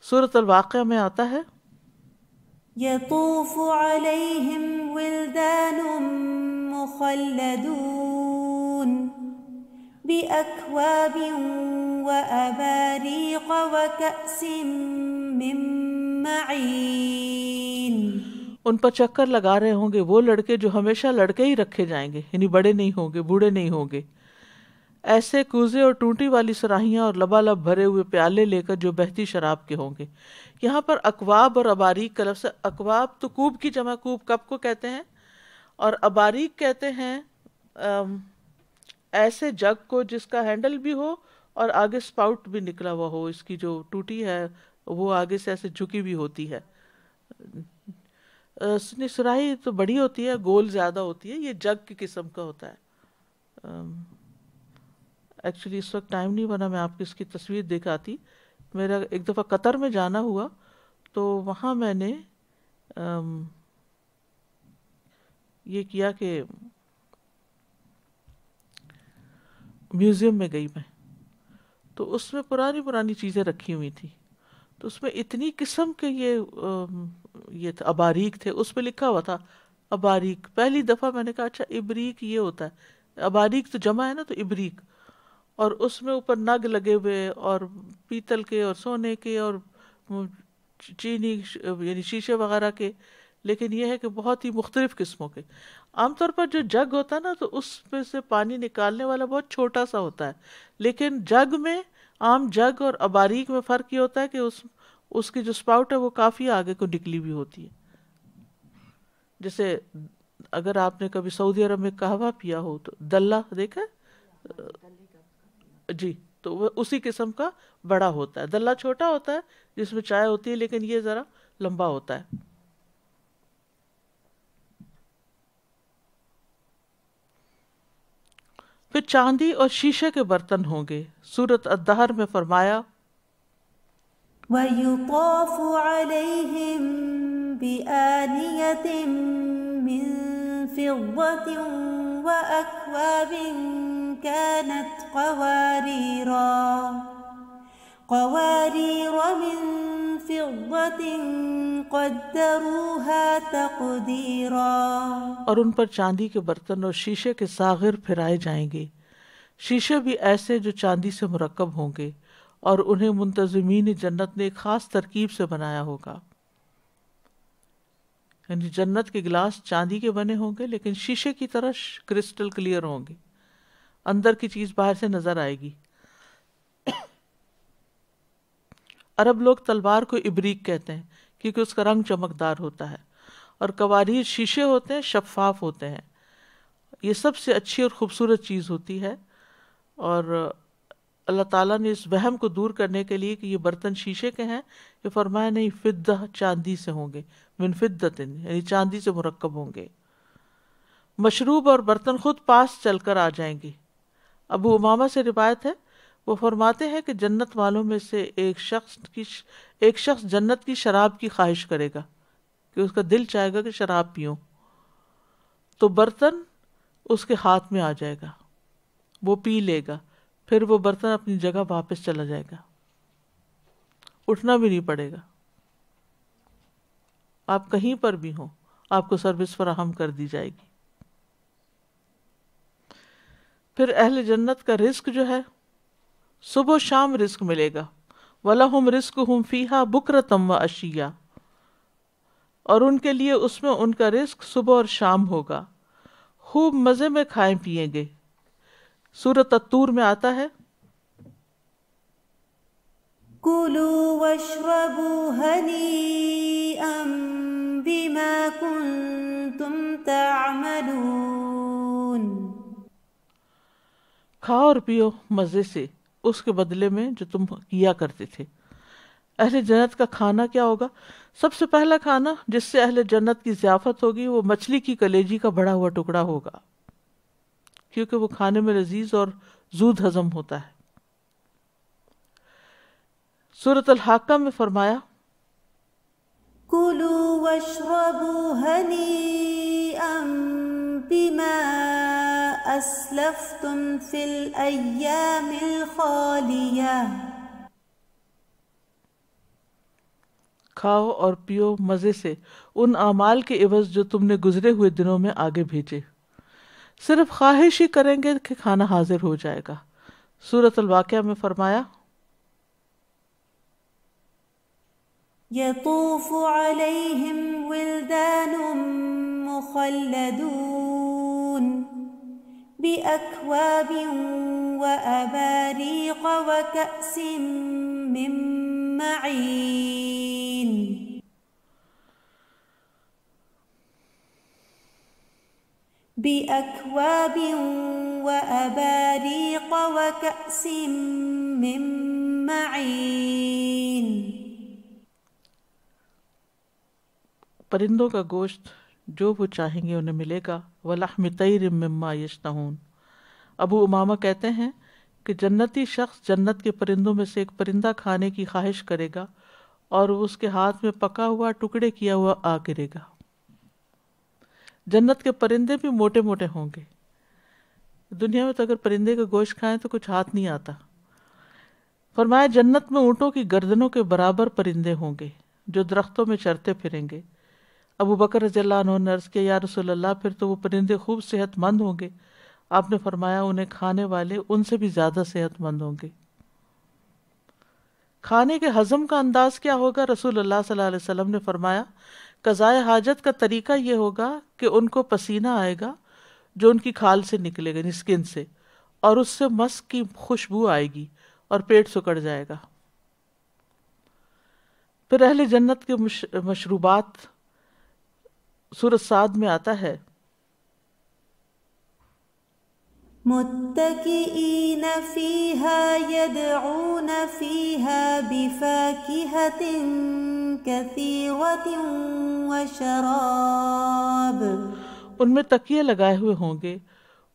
سورۃ الواقعہ میں آتا ہے يطوف عليهم ولدان مخلدون بأكواب وأباريق وكأس من معين۔ ان پر چکر لگا رہے ہوں گے وہ لڑکے جو ہمیشہ لڑکے ہی رکھے جائیں گے، یعنی بڑے نہیں ہوں گے، بوڑھے نہیں ہوں گے، ایسے کوزے اور ٹوٹی والی سراہیاں اور لبالب بھرے ہوئے پیالے لے کر جو بہتی شراب کے ہوں گے۔ یہاں پر اکواب اور اباریک کا لفظ، اکواب تو کوب کی جمع کوب کپ کو کہتے ہیں، اور اباریک کہتے ہیں ایسے جگ کو جس کا ہینڈل بھی ہو اور آگے سپاؤٹ بھی نکلا ہوا ہو، اس کی جو ٹوٹی ہے وہ آگے سے ایسے جھکی بھی ہوتی ہے۔ سراہی تو بڑی ہوتی ہے، گول زیادہ ہوتی ہے، یہ جگ کی قسم کا ہوتا ہے۔ ایکچولی اس وقت ٹائم نہیں بنا، میں آپ کو اس کی تصویر دکھاتی۔ میرا ایک دفعہ قطر میں جانا ہوا تو وہاں میں نے یہ کیا کہ میوزیم میں گئی میں، تو اس میں پرانی چیزیں رکھی ہوئی تھی، تو اس میں اتنی قسم کے یہ اباریک تھے، اس پہ لکھا ہوا تھا اباریک۔ پہلی دفعہ میں نے کہا اچھا ابریک یہ ہوتا ہے، اباریک تو جمع ہے نا، تو ابریک، اور اس میں اوپر نگ لگے ہوئے اور پیتل کے اور سونے کے اور چینی یعنی شیشے وغیرہ کے، لیکن یہ ہے کہ بہت ہی مختلف قسموں کے۔ عام طور پر جو جگ ہوتا ہے نا تو اس میں سے پانی نکالنے والا بہت چھوٹا سا ہوتا ہے، لیکن جگ میں، عام جگ اور اباریک میں فرق یہ ہوتا ہے کہ اس کی جو سپاؤٹ ہے وہ کافی آگے کو نکلی ہوئی ہوتی ہے۔ جیسے اگر آپ نے کبھی سعودی عرب میں قہوہ پیا ہو تو دلہ دیکھا جی، تو وہ اسی قسم کا بڑا ہوتا ہے۔ دلہ چھوٹا ہوتا ہے جس میں چائے ہوتی ہے، لیکن یہ ذرا لمبا ہوتا ہے۔ پھر چاندی اور شیشے کے برتن ہوں گے۔ سورۃ الدہر میں فرمایا وَيُطَافُ عَلَيْهِمْ بِآنِيَةٍ مِّن فِضَّةٍ وَأَكْوَابٍ كَانَتْ قَوَارِيرَ مِن فِضَّةٍ قَدَّرُوهَا تَقْدِيرًا۔ اور ان پر چاندی کے برتن اور شیشے کے ساغر پھرائے جائیں گے، شیشے بھی ایسے جو چاندی سے مرکب ہوں گے، اور انہیں منتظمین جنت نے ایک خاص ترکیب سے بنایا ہوگا۔ یعنی جنت کے گلاس چاندی کے بنے ہوں گے لیکن شیشے کی طرح کرسٹل کلیئر ہوں گے، اندر کی چیز باہر سے نظر آئے گی۔ عرب لوگ تلوار کو ابریک کہتے ہیں کیونکہ اس کا رنگ چمکدار ہوتا ہے، اور قواریر شیشے ہوتے ہیں، شفاف ہوتے ہیں۔ یہ سب سے اچھی اور خوبصورت چیز ہوتی ہے، اور اللہ تعالیٰ نے اس وہم کو دور کرنے کے لیے کہ یہ برتن شیشے کے ہیں، یہ فرمایا نہیں، فضہ چاندی سے ہوں گے، من فضۃ یعنی چاندی سے مرکب ہوں گے۔ مشروب اور برتن خود پاس چل کر آ جائیں گے۔ ابو امامہ سے روایت ہے، وہ فرماتے ہیں کہ جنت والوں میں سے ایک شخص جنت کی شراب کی خواہش کرے گا کہ اس کا دل چاہے گا کہ شراب پیوں، تو برتن اس کے ہاتھ میں آ جائے گا، وہ پی لے گا، پھر وہ برتن اپنی جگہ واپس چلا جائے گا، اٹھنا بھی نہیں پڑے گا، آپ کہیں پر بھی ہوں آپ کو سروس فراہم کر دی جائے گی۔ پھر اہل جنت کا رزق جو ہے صبح و شام رزق ملے گا، وَلَهُمْ رِزْقُهُمْ فِيهَا بُكْرَةً وَعَشِيًّا، اور ان کے لیے اس میں ان کا رزق صبح اور شام ہوگا، خوب مزے میں کھائیں پیئیں گے۔ سورۃ الطور میں آتا ہے كُلُوا واشربوا هنيئا بما كنتم تعملون، کھاؤ اور پیو مزے سے اس کے بدلے میں جو تم کیا کرتے تھے۔ اہل جنت کا کھانا کیا ہوگا؟ سب سے پہلا کھانا جس سے اہل جنت کی ضیافت ہوگی وہ مچھلی کی کلیجی کا بڑا ہوا ٹکڑا ہوگا، کیونکہ وہ کھانے میں لذیذ اور زود ہضم ہوتا ہے۔ سورۃ الحاقہ میں فرمایا كُلُوا واشربوا هنيئا بما أسلفتم في الأيام الخالية، کھاؤ اور پیو مزے سے ان اعمال کے عوض جو تم نے گزرے ہوئے دنوں میں آگے بھیجے، صرف خواہش ہی کریں گے کہ کھانا حاضر ہو جائے گا۔ سورۃ الواقعہ میں فرمایا يطوف عليهم ولدان مخلدون بأكواب وأباريق وكأس من معين، بأكواب وأباريق وكأس من معين۔ پرندوں کا گوشت جو وہ چاہیں گے انہیں ملے گا، وَلَحْمِ طَيْرٍ مِّمَّا يَشْتَهُونَ۔ ابو امامہ کہتے ہیں کہ جنتی شخص جنت کے پرندوں میں سے ایک پرندہ کھانے کی خواہش کرے گا اور اس کے ہاتھ میں پکا ہوا ٹکڑے کیا ہوا آ گرے گا۔ جنت کے پرندے بھی موٹے موٹے ہوں گے۔ دنیا میں تو اگر پرندے کا گوشت کھائیں تو کچھ ہاتھ نہیں آتا۔ فرمایا جنت میں اونٹوں کی گردنوں کے برابر پرندے ہوں گے جو درختوں میں چرتے پھریں گے۔ ابو بکر رضی اللہ عنہ نے عرض کیا یا رسول اللہ پھر تو وہ پرندے خوب صحت مند ہوں گے۔ آپ نے فرمایا انہیں کھانے والے ان سے بھی زیادہ صحت مند ہوں گے۔ کھانے کے ہضم کا انداز کیا ہوگا؟ رسول اللہ صلی اللہ علیہ وسلم نے فرمایا قضائے حاجت کا طریقہ یہ ہوگا کہ ان کو پسینہ آئے گا جو ان کی کھال سے نکلے گا، اسکن سے، اور اس سے مسک کی خوشبو آئے گی اور پیٹ سکڑ جائے گا۔ پھر اہل جنت کے مشروبات سورۃ صاد میں آتا ہے متكئين فيها يدعون فيها بفاكهة كثيرة وشراب، ان میں تکیے لگائے ہوئے ہوں گے،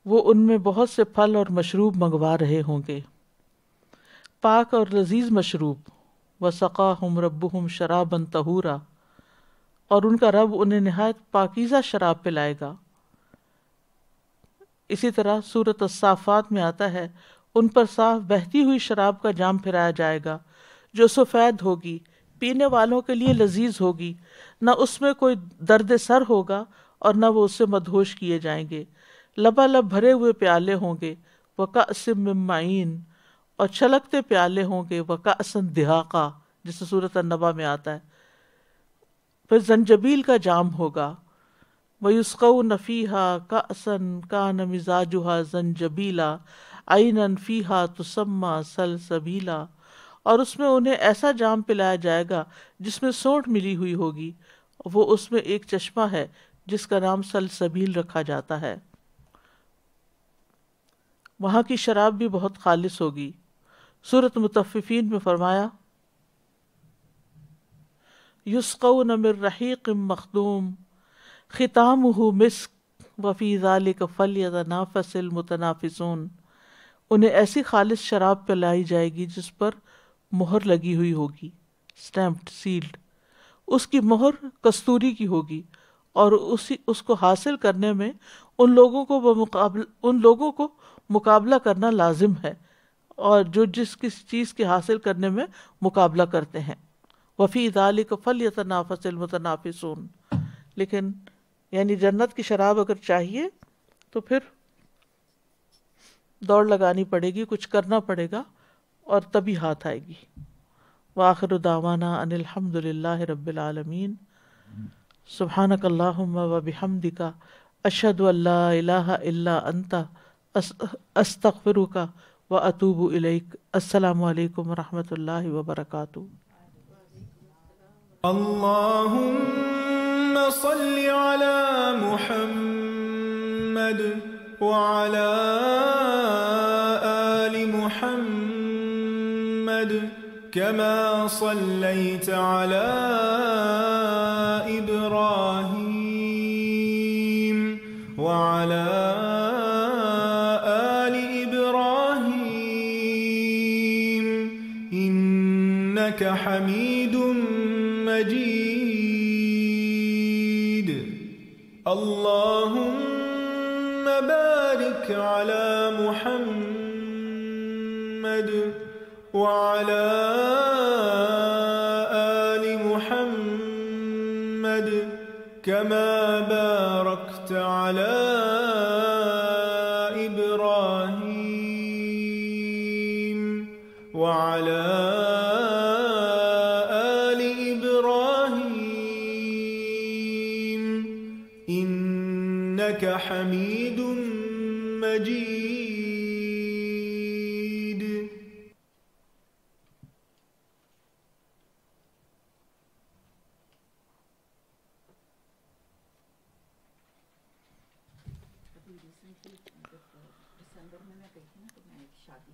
وہ ان میں بہت سے پھل اور مشروب منگوا رہے ہوں گے، پاک اور لذیذ مشروب۔ وَسَقَاهُمْ رَبُّهُمْ شَرَابًا طَهُورًا، اور ان کا رب انہیں نہایت پاکیزہ شراب پلائے گا۔ اسی طرح سورۃ الصافات میں آتا ہے ان پر صاف بہتی ہوئی شراب کا جام پھرایا جائے گا جو سفید ہوگی، پینے والوں کے لیے لذیذ ہوگی، نہ اس میں کوئی درد سر ہوگا اور نہ وہ اس سے مدہوش کیے جائیں گے۔ لبالب بھرے ہوئے پیالے ہوں گے، وَكَأْسٍ مِّن مَّعِينٍ، اور چھلکتے پیالے ہوں گے، وَكَأْسًا دِهَاقًا، جسے سورۃ النبا میں آتا ہے۔ پھر زنجبیل کا جام ہوگا، وَيُسْقَوْنَ فِيهَا كَأْسًا كَانَ مِزَاجُهَا زَنجَبِيلًا عَيْنًا فِيهَا تُسَمَّى سَلْسَبِيلًا، اور اس میں انہیں ایسا جام پلایا جائے گا جس میں سونٹ ملی ہوئی ہوگی، وہ اس میں ایک چشمہ ہے جس کا نام سلسبیل رکھا جاتا ہے۔ وہاں کی شراب بھی بہت خالص ہوگی۔ سورۃ مطففین میں فرمایا یسقون من رحیق مختوم ختامہ مسک وفی ذلک فلیتنافس المتنافسون، انہیں ایسی خالص شراب پلائی جائے گی جس پر مہر لگی ہوئی ہوگی، اسٹیمپڈ، سیلڈ، اس کی مہر کستوری کی ہوگی، اور اس کو حاصل کرنے میں ان لوگوں کو مقابلہ کرنا لازم ہے، اور جو جس کس چیز کے حاصل کرنے میں مقابلہ کرتے ہیں. وفی ذالک فلیتنافس المتنافسون. لیکن یعنی جنت کی شراب اگر چاہیے تو پھر دوڑ لگانی پڑے گی، کچھ کرنا پڑے گا اور تبھی ہاتھ آئے گی. وآخر دعوانا ان الحمد للہ رب العالمین. سبحانک اللہم وبحمدک اشہد ان لا الہ الا انت استغفرک واتوب الیک. السلام علیکم ورحمۃ اللہ وبرکاتہ. اللهم صل على محمد وعلى آل محمد كما صليت على إبراهيم وعلى آل إبراهيم إنك حميد مجيد. اللهم بارك على محمد وعلى آل محمد كما باركت على إبراهيم وعلى إنك حميد مجيد. دسمبر میں گئی تھی نا تو میں ایک شادی پہ